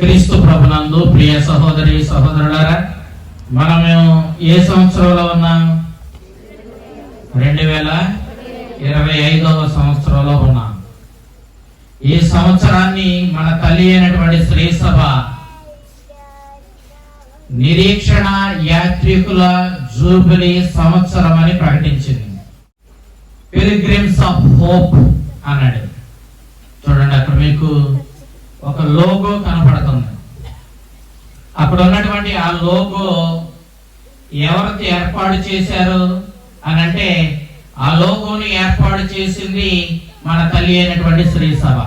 క్రీస్తు ప్రభునందు ప్రియ సహోదరి సహోదరులారా, మనము ఏ సంవత్సరంలో ఉన్నాం? 2025వ సంవత్సరంలో ఉన్నాం. ఈ సంవత్సరాన్ని మన తల్లి అయినటువంటి శ్రీ సభ నిరీక్షణ యాత్రికుల జూబిలీ సంవత్సరం అని ప్రకటించింది. పిల్గ్రిమ్స్ ఆఫ్ హోప్ అన్నాడు. చూడండి, అక్కడ మీకు ఒక లోగో కనపడుతుంది. అక్కడ ఉన్నటువంటి ఆ లోగో ఎవరైతే ఏర్పాటు చేశారు అని అంటే, ఆ లోగోని ఏర్పాటు చేసింది మన తల్లి అయినటువంటి శ్రీ సభ.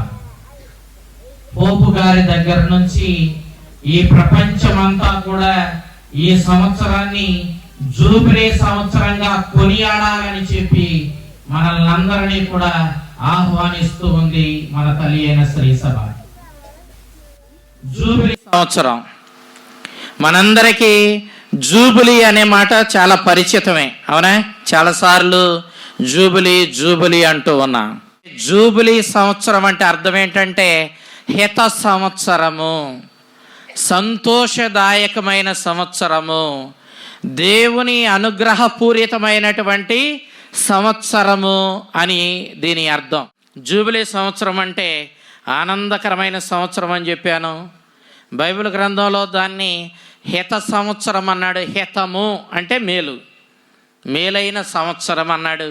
పోపు గారి దగ్గర నుంచి ఈ ప్రపంచమంతా కూడా ఈ సంవత్సరాన్ని జూబిలీ సంవత్సరంగా కొనియాడాలని చెప్పి మనల్ని అందరినీ కూడా ఆహ్వానిస్తూ ఉంది మన తల్లి అయిన శ్రీ సభ. జూబిలీ సంవత్సరం మనందరికీ జూబిలీ అనే మాట చాలా పరిచితమే, అవునా? చాలాసార్లు జూబిలీ జూబిలీ అంటూ ఉన్నాం. జూబిలీ సంవత్సరం అంటే అర్థం ఏంటంటే హిత సంవత్సరము, సంతోషదాయకమైన సంవత్సరము, దేవుని అనుగ్రహపూరితమైనటువంటి సంవత్సరము అని దీని అర్థం. జూబిలీ సంవత్సరం అంటే ఆనందకరమైన సంవత్సరం అని చెప్పాను. బైబిల్ గ్రంథంలో దాన్ని హిత సంవత్సరం అన్నాడు. హితము అంటే మేలు, మేలైన సంవత్సరం అన్నాడు.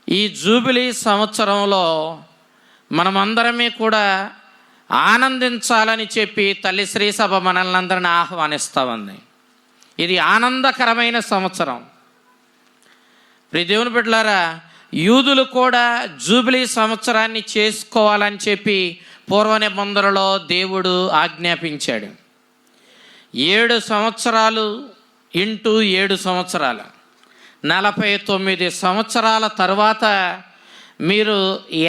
ఈ జూబిలీ సంవత్సరంలో మనమందరమే కూడా ఆనందించాలని చెప్పి తల్లి శ్రీ సభ మనల్ని అందరిని ఆహ్వానిస్తూ ఉంది. ఇది ఆనందకరమైన సంవత్సరం. ప్రియ దేవుని బిడ్డలారా, యూదులు కూడా జూబిలీ సంవత్సరాన్ని చేసుకోవాలని చెప్పి పూర్వ నిబంధనలో దేవుడు ఆజ్ఞాపించాడు. 7 సంవత్సరాలు ఇంటూ 7 సంవత్సరాలు 49 సంవత్సరాల తర్వాత మీరు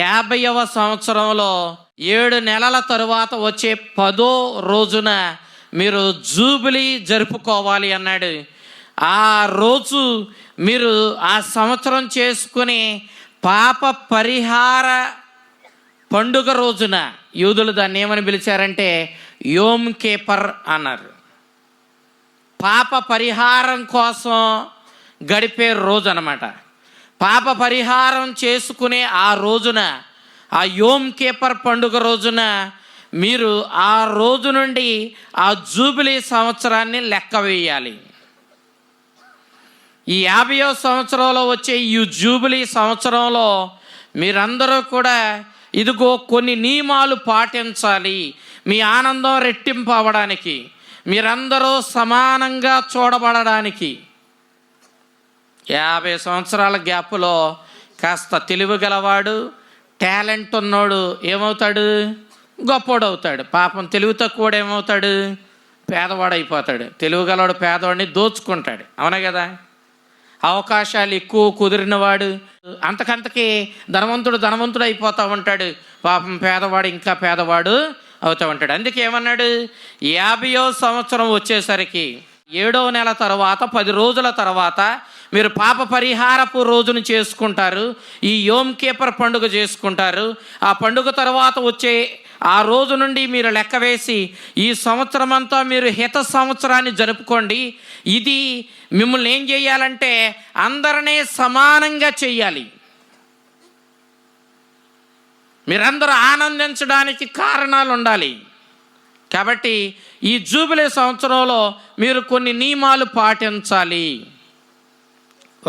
50వ సంవత్సరంలో 7 నెలల తరువాత వచ్చే 10వ రోజున మీరు జూబిలీ జరుపుకోవాలి అన్నాడు. ఆ రోజు మీరు ఆ సంవత్సరం చేసుకుని పాప పరిహార పండుగ రోజున, యూదులు దాన్ని ఏమని పిలిచారంటే యోమ్ కేపర్ అన్నారు. పాప పరిహారం కోసం గడిపే రోజు అన్నమాట. పాప పరిహారం చేసుకునే ఆ రోజున, ఆ యోమ్ కేపర్ పండుగ రోజున మీరు ఆ రోజు నుండి ఆ జూబిలీ సంవత్సరాన్ని లెక్క వేయాలి. ఈ 50వ సంవత్సరంలో వచ్చే ఈ జూబిలీ సంవత్సరంలో మీరందరూ కూడా ఇదిగో కొన్ని నియమాలు పాటించాలి. మీ ఆనందం రెట్టింపు అవ్వడానికి, మీరందరూ సమానంగా చూడబడడానికి. 50 సంవత్సరాల గ్యాప్లో కాస్త తెలివి గలవాడు, టాలెంట్ ఉన్నోడు ఏమవుతాడు? గొప్పోడు అవుతాడు. పాపం తెలివి తక్కువడు ఏమవుతాడు? పేదవాడు అయిపోతాడు. తెలివి గలవాడు పేదవాడిని దోచుకుంటాడు. అవునా కదా? అవకాశాలు ఎక్కువ కుదిరినవాడు అంతకంతకి ధనవంతుడు అయిపోతూ ఉంటాడు. పాపం పేదవాడు ఇంకా పేదవాడు అవుతూ ఉంటాడు. అందుకే ఏమన్నాడు? 50వ సంవత్సరం వచ్చేసరికి 7వ నెల తర్వాత 10 రోజుల తర్వాత మీరు పాప పరిహారపు రోజును చేసుకుంటారు. ఈ యోమ్ కేపర్ పండుగ చేసుకుంటారు. ఆ పండుగ తర్వాత వచ్చే ఆ రోజు నుండి మీరు లెక్క వేసి ఈ సంవత్సరం అంతా మీరు హిత సంవత్సరాన్ని జరుపుకోండి. ఇది మిమ్మల్ని ఏం చేయాలంటే అందరినీ సమానంగా చెయ్యాలి. మీరందరూ ఆనందించడానికి కారణాలు ఉండాలి. కాబట్టి ఈ జూబిలీ సంవత్సరంలో మీరు కొన్ని నియమాలు పాటించాలి.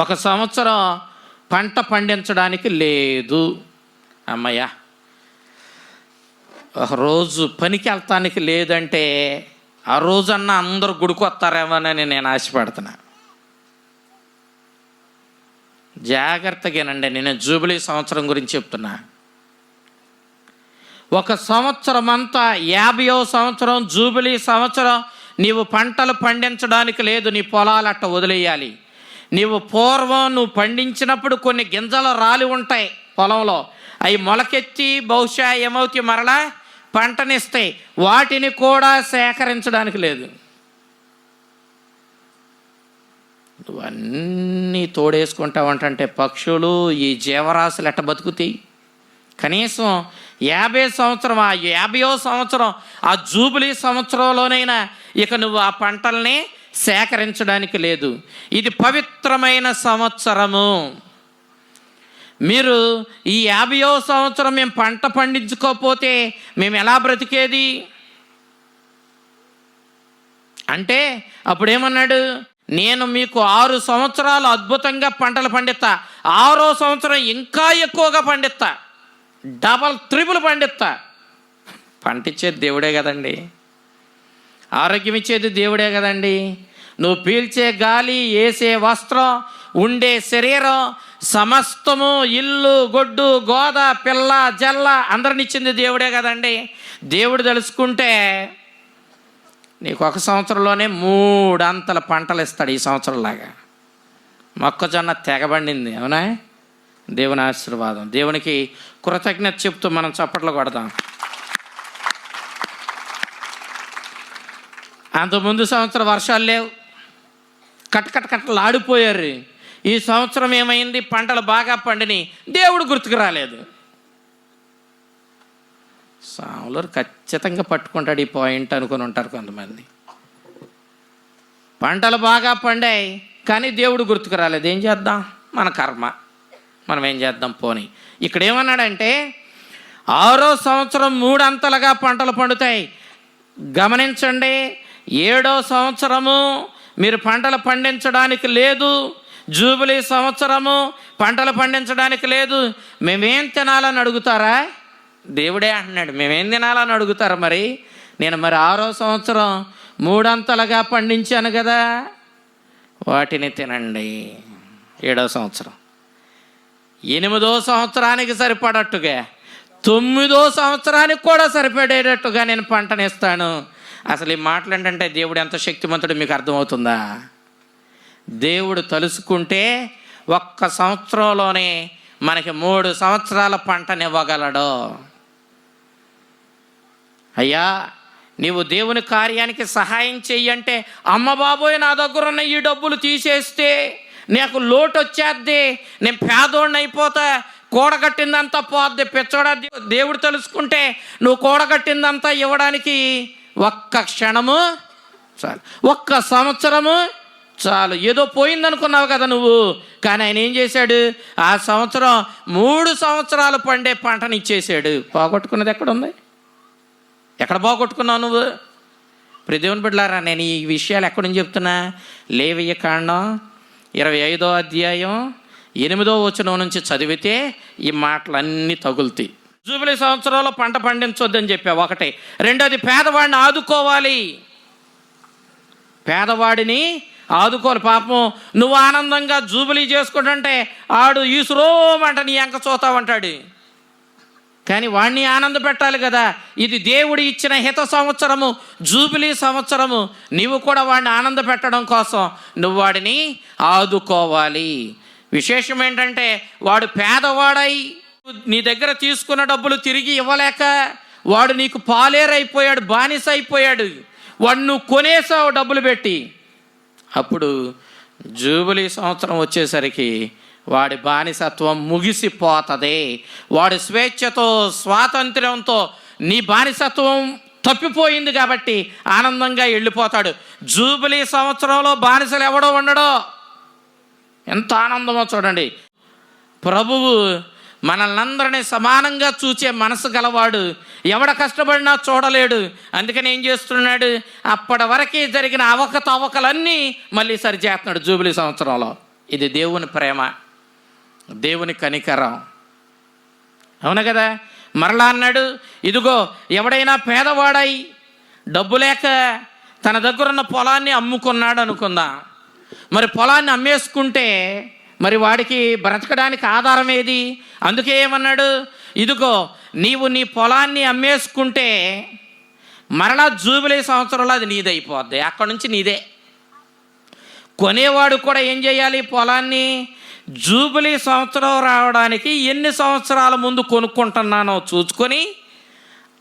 ఒక సంవత్సరం పంట పండించడానికి లేదు. అమ్మయ్య, ఒక రోజు పనికి వెళ్తానికి లేదంటే ఆ రోజన్నా అందరూ గుడికొస్తారేమోనని నేను ఆశపడుతున్నా. జాగ్రత్తగానండి, నేను జూబిలీ సంవత్సరం గురించి చెప్తున్నా. ఒక సంవత్సరం అంతా 50వ సంవత్సరం జూబిలీ సంవత్సరం నీవు పంటలు పండించడానికి లేదు. నీ పొలాలు అట్ట వదిలేయాలి. నీవు పూర్వం నువ్వు పండించినప్పుడు కొన్ని గింజలు రాలి ఉంటాయి పొలంలో, అవి మొలకెత్తి బహుశా ఏమవుతాయి మరలా పంటనిస్తాయి. వాటిని కూడా సేకరించడానికి లేదు. నువ్వన్నీ తోడేసుకుంటావంటే పక్షులు, ఈ జీవరాశులు ఎట్ట బతుకుతాయి? కనీసం 50 సంవత్సరం, ఆ 50వ సంవత్సరం, ఆ జూబిలీ సంవత్సరంలోనైనా ఇక నువ్వు ఆ పంటల్ని సేకరించడానికి లేదు. ఇది పవిత్రమైన సంవత్సరము. మీరు ఈ 50వ సంవత్సరం మేము పంట పండించుకోకపోతే మేము ఎలా బ్రతికేది అంటే అప్పుడేమన్నాడు? నేను మీకు 6 సంవత్సరాలు అద్భుతంగా పంటలు పండిస్తా, 6వ సంవత్సరం ఇంకా ఎక్కువగా పండిస్తా, డబల్ త్రిబుల్ పండిస్తా. పంటిచ్చేది దేవుడే కదండి, ఆరోగ్యం ఇచ్చేది దేవుడే కదండి. నువ్వు పీల్చే గాలి, వేసే వస్త్రం, ఉండే శరీరం సమస్తము, ఇల్లు, గొడ్డు, గోద, పిల్ల, జల్ల అందరినిచ్చింది దేవుడే కదండి. దేవుడు తెలుసుకుంటే నీకు ఒక సంవత్సరంలోనే 3 అంతల పంటలు ఇస్తాడు. ఈ సంవత్సరంలాగా మొక్కజొన్న తెగబండింది. అవునా? దేవుని ఆశీర్వాదం. దేవునికి కృతజ్ఞత చెప్తూ మనం చప్పట్లు కొడదాం. అంతకుముందు సంవత్సరం వర్షాలు లేవు, కట్టలు ఆడిపోయారు. ఈ సంవత్సరం ఏమైంది? పంటలు బాగా పండిని, దేవుడు గుర్తుకు రాలేదు. సాములు ఖచ్చితంగా పట్టుకుంటాడు ఈ పాయింట్ అనుకుని ఉంటారు కొంతమంది. పంటలు బాగా పండాయి కానీ దేవుడు గుర్తుకు రాలేదు. ఏం చేద్దాం? మన కర్మ, మనం ఏం చేద్దాం పోనీ. ఇక్కడ ఏమన్నాడంటే 6వ సంవత్సరం 3 అంతలుగా పంటలు పండుతాయి. గమనించండి, 7వ సంవత్సరము మీరు పంటలు పండించడానికి లేదు. జూబిలీ సంవత్సరము పంటలు పండించడానికి లేదు. మేమేం తినాలని అడుగుతారా? దేవుడే అంటున్నాడు, మేమేం తినాలని అడుగుతారు మరి. నేను మరి 6వ సంవత్సరం 3 అంతలుగా పండించాను కదా, వాటిని తినండి. 7వ సంవత్సరం 8వ సంవత్సరానికి సరిపడట్టుగా 9వ సంవత్సరానికి కూడా సరిపడేటట్టుగా నేను పంటనిస్తాను. అసలు ఈ మాటలు ఏంటంటే దేవుడు ఎంత శక్తిమంతుడు మీకు అర్థమవుతుందా? దేవుడు తలుసుకుంటే ఒక్క సంవత్సరంలోనే మనకి 3 సంవత్సరాల పంటనివ్వగలడు. అయ్యా నీవు దేవుని కార్యానికి సహాయం చెయ్యంటే, అమ్మ బాబోయ్ నా దగ్గర ఉన్న ఈ డబ్బులు తీసేస్తే నాకు లోటు వచ్చేద్ది, నేను పేదోడిని అయిపోతా, కూడగట్టిందంతా పోద్ది. పిచ్చోడా, దేవుడు తెలుసుకుంటే నువ్వు కూడగట్టిందంతా ఇవ్వడానికి ఒక్క క్షణము చాలు, ఒక్క సంవత్సరము చాలు. ఏదో పోయిందనుకున్నావు కదా నువ్వు, కానీ ఆయన ఏం చేశాడు? ఆ సంవత్సరం 3 సంవత్సరాలు పండే పంటని ఇచ్చేసాడు. పోగొట్టుకున్నది ఎక్కడుంది? ఎక్కడ పోగొట్టుకున్నావు నువ్వు? ఇప్పుడు దేవుని బిడ్డలారా, నేను ఈ విషయాలు ఎక్కడి నుంచి చెప్తున్నా? లేవియ కాండం 25వ అధ్యాయం 8వ వచనం నుంచి చదివితే ఈ మాటలన్నీ తగులుతాయి. జూబిలీ సంవత్సరంలో పంట పండించొద్దని చెప్పా, ఒకటి. రెండోది, పేదవాడిని ఆదుకోవాలి. పేదవాడిని ఆదుకోవాలి. పాపం నువ్వు ఆనందంగా జూబిలీ చేసుకుంటుంటే ఆడు ఈసురోమంట నీ ఎంక చూతావంటాడు. కానీ వాడిని ఆనంద పెట్టాలి కదా. ఇది దేవుడు ఇచ్చిన హిత సంవత్సరము, జూబిలీ సంవత్సరము. నీవు కూడా వాడిని ఆనంద పెట్టడం కోసం నువ్వు వాడిని ఆదుకోవాలి. విశేషం ఏంటంటే, వాడు పేదవాడై నీ దగ్గర తీసుకున్న డబ్బులు తిరిగి ఇవ్వలేక వాడు నీకు పాలేరైపోయాడు, బానిస అయిపోయాడు. వాడు నువ్వు కొనేసావు డబ్బులు పెట్టి. అప్పుడు జూబిలీ సంవత్సరం వచ్చేసరికి వాడి బానిసత్వం ముగిసిపోతుంది. వాడి స్వేచ్ఛతో, స్వాతంత్ర్యంతో నీ బానిసత్వం తప్పిపోయింది కాబట్టి ఆనందంగా వెళ్ళిపోతాడు. జూబిలీ సంవత్సరంలో బానిసలు ఎవడో ఉండడో. ఎంత ఆనందమో చూడండి. ప్రభువు మనల్ని అందరినీ సమానంగా చూచే మనసు గలవాడు. ఎవడ కష్టపడినా చూడలేడు. అందుకని ఏం చేస్తున్నాడు? అప్పటి వరకు జరిగిన అవకతవకలన్నీ మళ్ళీ సరిచేస్తున్నాడు జూబిలీ సంవత్సరంలో. ఇది దేవుని ప్రేమ, దేవుని కనికరం. అవును కదా? మరలా అన్నాడు, ఇదిగో ఎవడైనా పేదవాడై డబ్బు లేక తన దగ్గర ఉన్న పొలాన్ని అమ్ముకున్నాడు అనుకుందాం. మరి పొలాన్ని అమ్మేసుకుంటే మరి వాడికి బ్రతకడానికి ఆధారం ఏది? అందుకే ఏమన్నాడు? ఇదిగో నీవు నీ పొలాన్ని అమ్మేసుకుంటే మరలా జూబిలీ సంవత్సరంలో అది నీదైపోద్ది, అక్కడి నుంచి నీదే. కొనేవాడు కూడా ఏం చేయాలి? పొలాన్ని జూబిలీ సంవత్సరం రావడానికి ఎన్ని సంవత్సరాల ముందు కొనుక్కుంటున్నానో చూసుకొని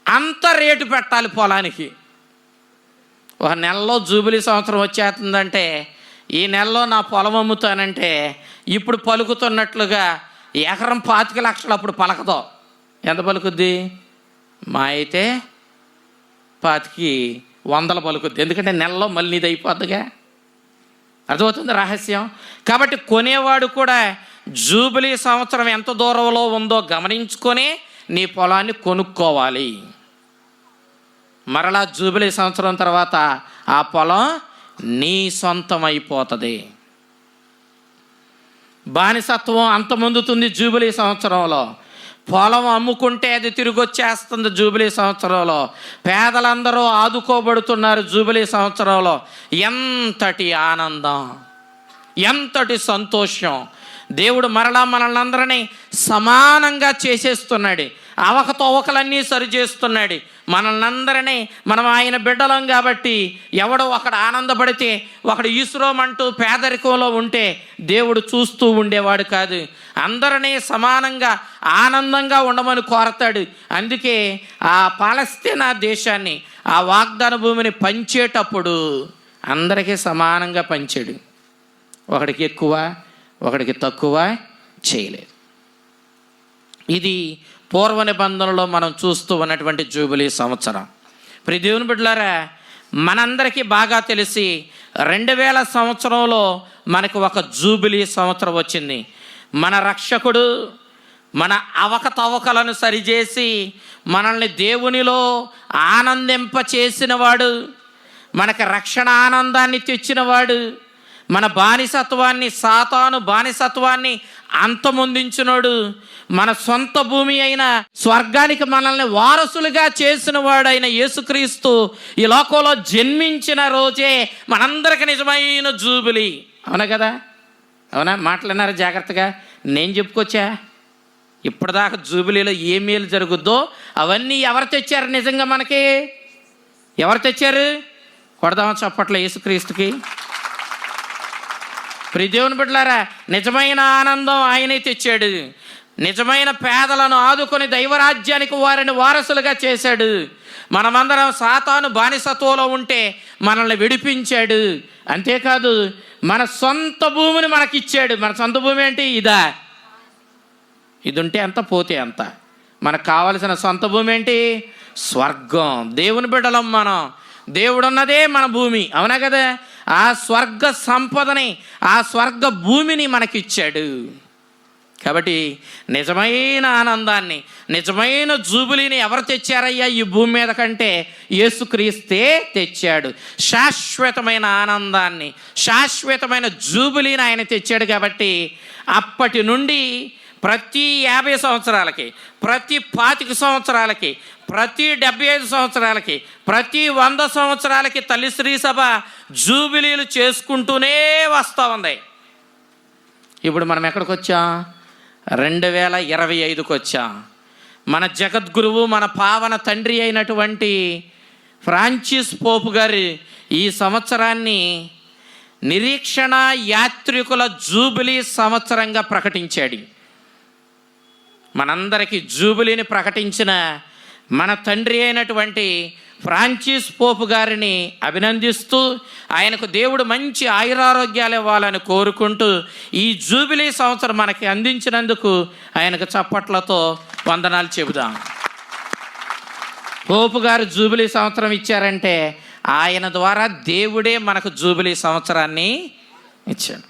అంత రేటు పెట్టాలి పొలానికి. ఒక నెలలో జూబిలీ సంవత్సరం వచ్చేస్తుందంటే, ఈ నెలలో నా పొలం అమ్ముతానంటే ఇప్పుడు పలుకుతున్నట్లుగా ఎకరం 25 లక్షలు అప్పుడు పలకదో. ఎంత పలుకుద్ది? మా అయితే 25 100 పలుకుద్ది. ఎందుకంటే నెలలో మళ్ళీ నీది అయిపోద్దిగా. అర్థమవుతుంది రహస్యం? కాబట్టి కొనేవాడు కూడా జూబిలీ సంవత్సరం ఎంత దూరంలో ఉందో గమనించుకొని నీ పొలాన్ని కొనుక్కోవాలి. మరలా జూబిలీ సంవత్సరం తర్వాత ఆ పొలం నీ సొంతం అయిపోతుంది. బానిసత్వం అంతమొందుతుంది జూబిలీ సంవత్సరంలో. పొలం అమ్ముకుంటే అది తిరిగి వచ్చేస్తుంది జూబిలీ సంవత్సరంలో. పేదలందరూ ఆదుకోబడుతున్నారు జూబిలీ సంవత్సరంలో. ఎంతటి ఆనందం, ఎంతటి సంతోషం. దేవుడు మరలా మనల్ని అందరినీ సమానంగా చేసేస్తున్నాడు. అవకతవకలన్నీ సరిచేస్తున్నాడు మనల్ని అందరినీ. మనం ఆయన బిడ్డలం కాబట్టి ఎవడో ఒకడు ఆనందపడితే, ఒకడు ఈశ్వరమంటూ పేదరికంలో ఉంటే దేవుడు చూస్తూ ఉండేవాడు కాదు. అందరినీ సమానంగా ఆనందంగా ఉండమని కోరతాడు. అందుకే ఆ పాలస్తీనా దేశాన్ని, ఆ వాగ్దాన భూమిని పంచేటప్పుడు అందరికీ సమానంగా పంచాడు. ఒకడికి ఎక్కువ, ఒకడికి తక్కువ చేయలేదు. ఇది పూర్వ నిబంధనలో మనం చూస్తూ ఉన్నటువంటి జూబిలీ సంవత్సరం. ప్రియ దేవుని బిడ్డలారా, మనందరికీ బాగా తెలిసి 2000 సంవత్సరంలో మనకు ఒక జూబిలీ సంవత్సరం వచ్చింది. మన రక్షకుడు మన అవకతవకలను సరిచేసి మనల్ని దేవునిలో ఆనందింపచేసినవాడు, మనకి రక్షణ ఆనందాన్ని తెచ్చినవాడు, మన బానిసత్వాన్ని, సాతాను బానిసత్వాన్ని అంతమొందించినోడు, మన సొంత భూమి అయిన స్వర్గానికి మనల్ని వారసులుగా చేసిన వాడైన యేసుక్రీస్తు ఈ లోకంలో జన్మించిన రోజే మనందరికి నిజమైన జూబిలీ. అవునా కదా? అవునా? మాట్లాడినారా జాగ్రత్తగా? నేను చెప్పుకొచ్చా. ఇప్పటిదాకా జూబిలీలో ఏ మేలు జరుగుద్దో అవన్నీ ఎవరు తెచ్చారు? నిజంగా మనకి ఎవరు తెచ్చారు? కొడదామా చప్పట్ల యేసుక్రీస్తుకి. ప్రియ దేవుని బిడ్డలారా, నిజమైన ఆనందం ఆయనే తెచ్చాడు. నిజమైన పేదలను ఆదుకొని దైవరాజ్యానికి వారిని వారసులుగా చేశాడు. మనమందరం సాతాను బానిసత్వంలో ఉంటే మనల్ని విడిపించాడు. అంతేకాదు మన సొంత భూమిని మనకిచ్చాడు. మన సొంత భూమి ఏంటి? ఇదా? ఇది ఉంటే ఎంత, పోతే ఎంత. మనకు కావలసిన సొంత భూమి ఏంటి? స్వర్గం. దేవుని బిడ్డలం మనం. దేవుడు ఉన్నదే మన భూమి. అవునా కదా? ఆ స్వర్గ సంపదని, ఆ స్వర్గ భూమిని మనకిచ్చాడు. కాబట్టి నిజమైన ఆనందాన్ని, నిజమైన జూబిలీని ఎవరు తెచ్చారయ్యా ఈ భూమి మీద కంటే? యేసుక్రీస్తే తెచ్చాడు. శాశ్వతమైన ఆనందాన్ని, శాశ్వతమైన జూబిలీని ఆయన తెచ్చాడు. కాబట్టి అప్పటి నుండి ప్రతి 50 సంవత్సరాలకి, ప్రతి 25 సంవత్సరాలకి, ప్రతి 75 సంవత్సరాలకి, ప్రతి 100 సంవత్సరాలకి తల్లి శ్రీ సభ జూబిలీలు చేసుకుంటూనే వస్తూ ఉంది. ఇప్పుడు మనం ఎక్కడికి వచ్చాం? 2025కి వచ్చాం. మన జగద్గురువు, మన పావన తండ్రి అయినటువంటి ఫ్రాన్సిస్ పోపు గారు ఈ సంవత్సరాన్ని నిరీక్షణ యాత్రికుల జూబిలీ సంవత్సరంగా ప్రకటించాడు. మనందరికీ జూబిలీని ప్రకటించిన మన తండ్రి అయినటువంటి ఫ్రాన్సిస్ పోపు గారిని అభినందిస్తూ, ఆయనకు దేవుడు మంచి ఆయురారోగ్యాలు ఇవ్వాలని కోరుకుంటూ ఈ జూబిలీ సంవత్సరం మనకి అందించినందుకు ఆయనకు చప్పట్లతో వందనాలు చెబుదాం. పోపు గారు జూబిలీ సంవత్సరం ఇచ్చారంటే ఆయన ద్వారా దేవుడే మనకు జూబిలీ సంవత్సరాన్ని ఇచ్చాడు.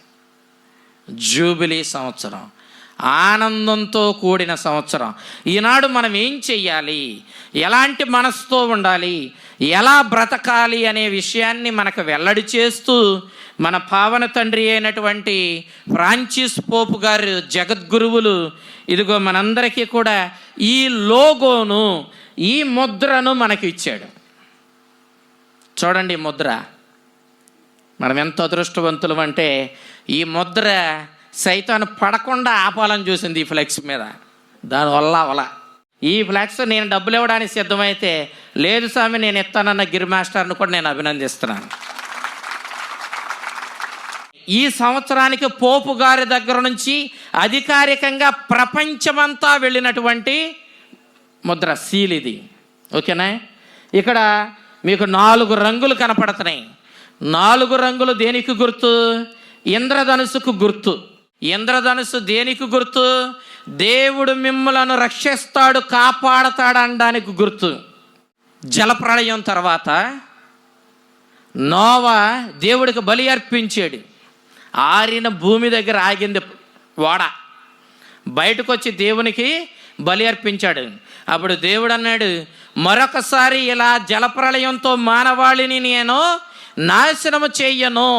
జూబిలీ సంవత్సరం ఆనందంతో కూడిన సంవత్సరం. ఈనాడు మనం ఏం చెయ్యాలి, ఎలాంటి మనసుతో ఉండాలి, ఎలా బ్రతకాలి అనే విషయాన్ని మనకు వెల్లడి చేస్తూ మన పావన తండ్రి అయినటువంటి ఫ్రాన్సిస్ పోపు గారు జగద్గురువులు ఇదిగో మనందరికీ కూడా ఈ లోగోను, ఈ ముద్రను మనకి ఇచ్చాడు. చూడండి ముద్ర. మనం ఎంత అదృష్టవంతులం అంటే ఈ ముద్ర సైతాను పడకుండా ఆపాలని చూసింది ఈ ఫ్లెక్స్ మీద. దానివల్ల ఈ ఫ్లెక్స్ నేను డబ్బులు ఇవ్వడానికి సిద్ధమైతే, లేదు స్వామి నేను ఇస్తానన్న గిరి మాస్టర్ని కూడా నేను అభినందిస్తున్నాను. ఈ సంవత్సరానికి పోపు గారి దగ్గర నుంచి అధికారికంగా ప్రపంచమంతా వెళ్ళినటువంటి ముద్ర, సీల్ ఇది. ఓకేనా? ఇక్కడ మీకు 4 రంగులు కనపడుతున్నాయి. 4 రంగులు దేనికి గుర్తు? ఇంద్రధనుసుకు గుర్తు. ఇంద్రధనుసు దేనికి గుర్తు? దేవుడు మిమ్మలను రక్షిస్తాడు, కాపాడతాడు అనడానికి గుర్తు. జలప్రళయం తర్వాత నోవా దేవుడికి బలి అర్పించాడు. ఆరిన భూమి దగ్గర ఆగింది ఓడ. బయటకు వచ్చి దేవునికి బలి అర్పించాడు. అప్పుడు దేవుడు అన్నాడు, మరొకసారి ఇలా జలప్రళయంతో మానవాళిని నేను నాశనము చెయ్యను.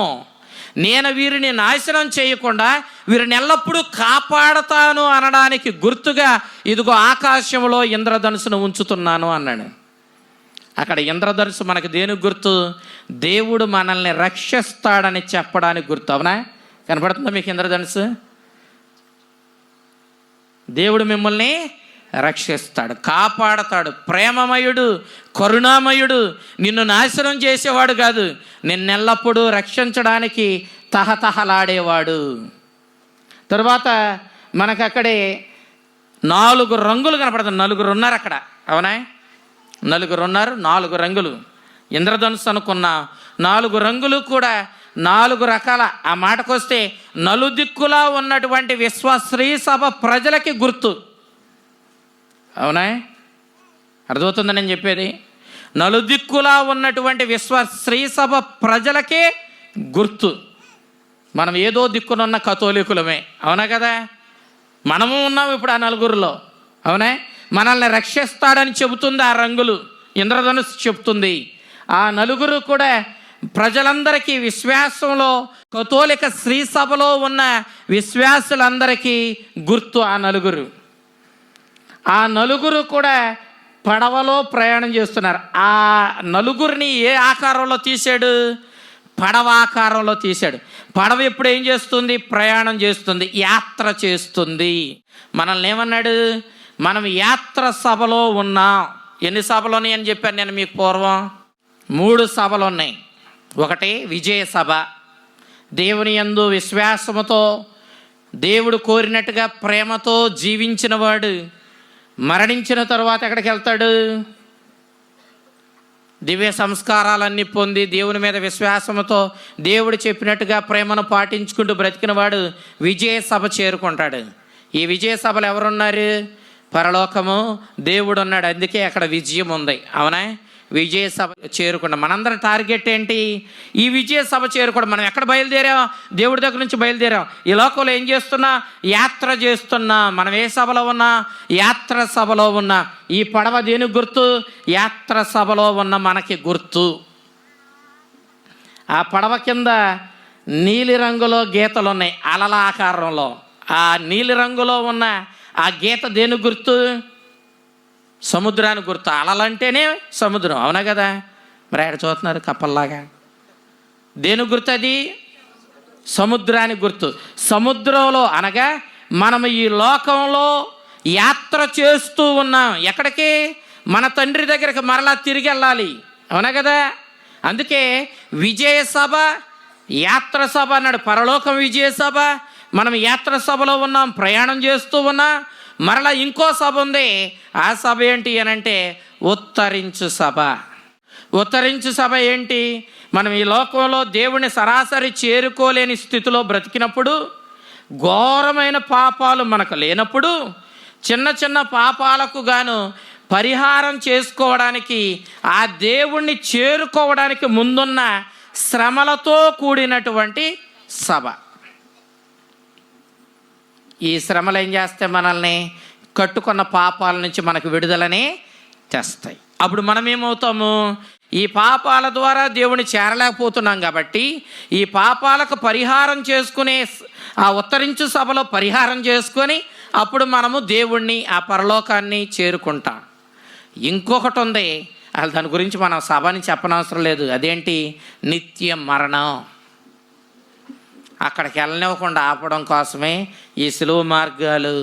నేను వీరిని నాశనం చేయకుండా వీరిని ఎల్లప్పుడూ కాపాడతాను అనడానికి గుర్తుగా ఇదిగో ఆకాశంలో ఇంద్రధనుసును ఉంచుతున్నాను అన్నాడు. అక్కడ ఇంద్రధనుసు మనకు దేనికి గుర్తు? దేవుడు మనల్ని రక్షిస్తాడని చెప్పడానికి గుర్తు. అవునా? కనపడుతుందా మీకు ఇంద్రధనుసు? దేవుడు మిమ్మల్ని రక్షిస్తాడు, కాపాడతాడు. ప్రేమమయుడు, కరుణామయుడు, నిన్ను నాశనం చేసేవాడు కాదు, నిన్నెల్లప్పుడూ రక్షించడానికి తహతహలాడేవాడు. తరువాత మనకు అక్కడే 4 రంగులు కనపడుతుంది. 4 ఉన్నారు అక్కడ. అవునా? 4 ఉన్నారు. 4 రంగులు ఇంద్రధనుస్సు అనుకున్న 4 రంగులు కూడా 4 రకాల. ఆ మాటకొస్తే నలుదిక్కులా ఉన్నటువంటి విశ్వశ్రీ సభ ప్రజలకి గుర్తు. అవునా? అర్థమవుతుందని నేను చెప్పేది? నలుదిక్కులా ఉన్నటువంటి విశ్వశ్రీ సభ ప్రజలకే గుర్తు. మనం ఏదో దిక్కునున్న కథోలికులమే. అవునా కదా? మనము ఉన్నాం ఇప్పుడు ఆ 4లో. అవునా? మనల్ని రక్షిస్తాడని చెబుతుంది ఆ రంగులు. ఇంద్రధనుస్సు చెబుతుంది. ఆ 4 కూడా ప్రజలందరికీ, విశ్వాసంలో కథోలిక శ్రీ సభలో ఉన్న విశ్వాసులందరికీ గుర్తు ఆ నలుగురు. ఆ నలుగురు కూడా పడవలో ప్రయాణం చేస్తున్నారు. ఆ నలుగురిని ఏ ఆకారంలో తీశాడు? పడవ ఆకారంలో తీశాడు. పడవ ఎప్పుడు ఏం చేస్తుంది? ప్రయాణం చేస్తుంది, యాత్ర చేస్తుంది. మనల్ని ఏమన్నాడు? మనం యాత్ర సభలో ఉన్నాం. ఎన్ని సభలు ఉన్నాయి అని చెప్పాను నేను మీకు పూర్వం? 3 సభలు ఉన్నాయి. ఒకటి విజయ సభ, దేవుని యందు విశ్వాసముతో దేవుడు కోరినట్టుగా ప్రేమతో జీవించిన వాడు మరణించిన తరువాత ఎక్కడికి వెళ్తాడు? దివ్య సంస్కారాలన్నీ పొంది దేవుని మీద విశ్వాసముతో దేవుడు చెప్పినట్టుగా ప్రేమను పాటించుకుంటూ బ్రతికిన వాడు విజయ సభ చేరుకుంటాడు. ఈ విజయ సభలు ఎవరున్నారు? పరలోకము, దేవుడు ఉన్నాడు. అందుకే అక్కడ విజయం ఉంది. అవునా? విజయ సభ చేరుకున్నాం. మనందరం టార్గెట్ ఏంటి? ఈ విజయ సభ చేరుకోవడం. మనం ఎక్కడ బయలుదేరాం? దేవుడి దగ్గర నుంచి బయలుదేరాం. ఈ లోకంలో ఏం చేస్తున్నా? యాత్ర చేస్తున్నా. మనం ఏ సభలో ఉన్నా? యాత్ర సభలో ఉన్నా. ఈ పడవ దేనికి గుర్తు? యాత్ర సభలో ఉన్న మనకి గుర్తు. ఆ పడవ కింద నీలి రంగులో గీతలు ఉన్నాయి, అలల ఆకారంలో. ఆ నీలి రంగులో ఉన్న ఆ గీత దేనికి గుర్తు? సముద్రానికి గుర్తు. అలలంటేనే సముద్రం, అవునా కదా? మరి ఆడ చూస్తున్నారు కప్పల్లాగా. దేనికి గుర్తు అది? సముద్రానికి గుర్తు. సముద్రంలో అనగా మనం ఈ లోకంలో యాత్ర చేస్తూ ఉన్నాం. ఎక్కడికి? మన తండ్రి దగ్గరికి మరలా తిరిగి వెళ్ళాలి, అవునా కదా? అందుకే విజయ సభ, యాత్ర సభ అన్నాడు. పరలోకం విజయ సభ, మనం యాత్ర సభలో ఉన్నాం, ప్రయాణం చేస్తూ ఉన్నాం. మరలా ఇంకో సభ ఉంది. ఆ సభ ఏంటి అని అంటే ఉత్తరించు సభ. ఉత్తరించు సభ ఏంటి? మనం ఈ లోకంలో దేవుని సరాసరి చేరుకోలేని స్థితిలో బ్రతికినప్పుడు, ఘోరమైన పాపాలు మనకు లేనప్పుడు, చిన్న చిన్న పాపాలకు గాను పరిహారం చేసుకోవడానికి, ఆ దేవుణ్ణి చేరుకోవడానికి ముందున్న శ్రమలతో కూడినటువంటి సభ. ఈ శ్రమలు ఏం చేస్తే మనల్ని కట్టుకున్న పాపాల నుంచి మనకు విడుదలని తెస్తాయి. అప్పుడు మనం ఏమవుతాము? ఈ పాపాల ద్వారా దేవుని చేరలేకపోతున్నాం కాబట్టి ఈ పాపాలకు పరిహారం చేసుకునే ఆ ఉత్తరించు సభలో పరిహారం చేసుకొని అప్పుడు మనము దేవుణ్ణి, ఆ పరలోకాన్ని చేరుకుంటాం. ఇంకొకటి ఉంది, అసలు దాని గురించి మనం సభని చెప్పనవసరం లేదు. అదేంటి? నిత్య మరణం. అక్కడికి వెళ్ళనివ్వకుండా ఆపడం కోసమే ఈ సులువు మార్గాలు,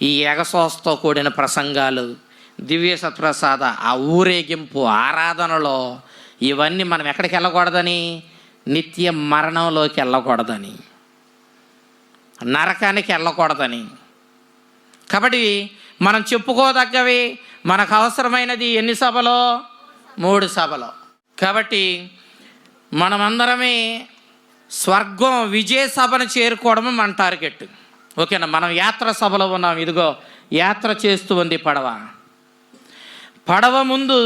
ఈ ఎగసోస్తో కూడిన ప్రసంగాలు, దివ్య సత్ప్రసాద, ఆ ఊరేగింపు, ఆరాధనలో ఇవన్నీ మనం ఎక్కడికి వెళ్ళకూడదని? నిత్య మరణంలోకి వెళ్ళకూడదని, నరకానికి వెళ్ళకూడదని. కాబట్టి మనం చెప్పుకోదగ్గవి, మనకు అవసరమైనది ఎన్ని సభలో? 3 సభలో. కాబట్టి మనమందరమే స్వర్గం విజయ సభను చేరుకోవడము మన టార్గెట్. ఓకేనా? మనం యాత్ర సభలో ఉన్నాం. ఇదిగో యాత్ర చేస్తూ ఉంది పడవ. పడవ ముందు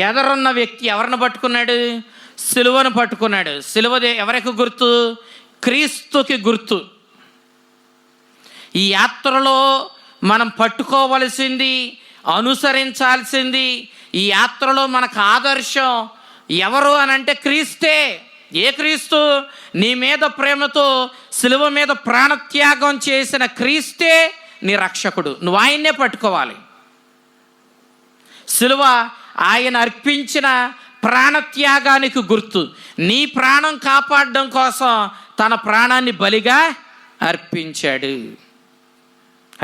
ఎదరున్న వ్యక్తి ఎవరిని పట్టుకున్నాడు? సిలువను పట్టుకున్నాడు. సిలువ ఎవరికి గుర్తు? క్రీస్తుకి గుర్తు. ఈ యాత్రలో మనం పట్టుకోవలసింది, అనుసరించాల్సింది, ఈ యాత్రలో మనకు ఆదర్శం ఎవరు అని అంటే క్రీస్తే. ఏ క్రీస్తు? నీ మీద ప్రేమతో సిలువ మీద ప్రాణత్యాగం చేసిన క్రీస్తే నీ రక్షకుడు. నువ్వు ఆయన్నే పట్టుకోవాలి. సిలువ ఆయన అర్పించిన ప్రాణత్యాగానికి గుర్తు. నీ ప్రాణం కాపాడడం కోసం తన ప్రాణాన్ని బలిగా అర్పించాడు.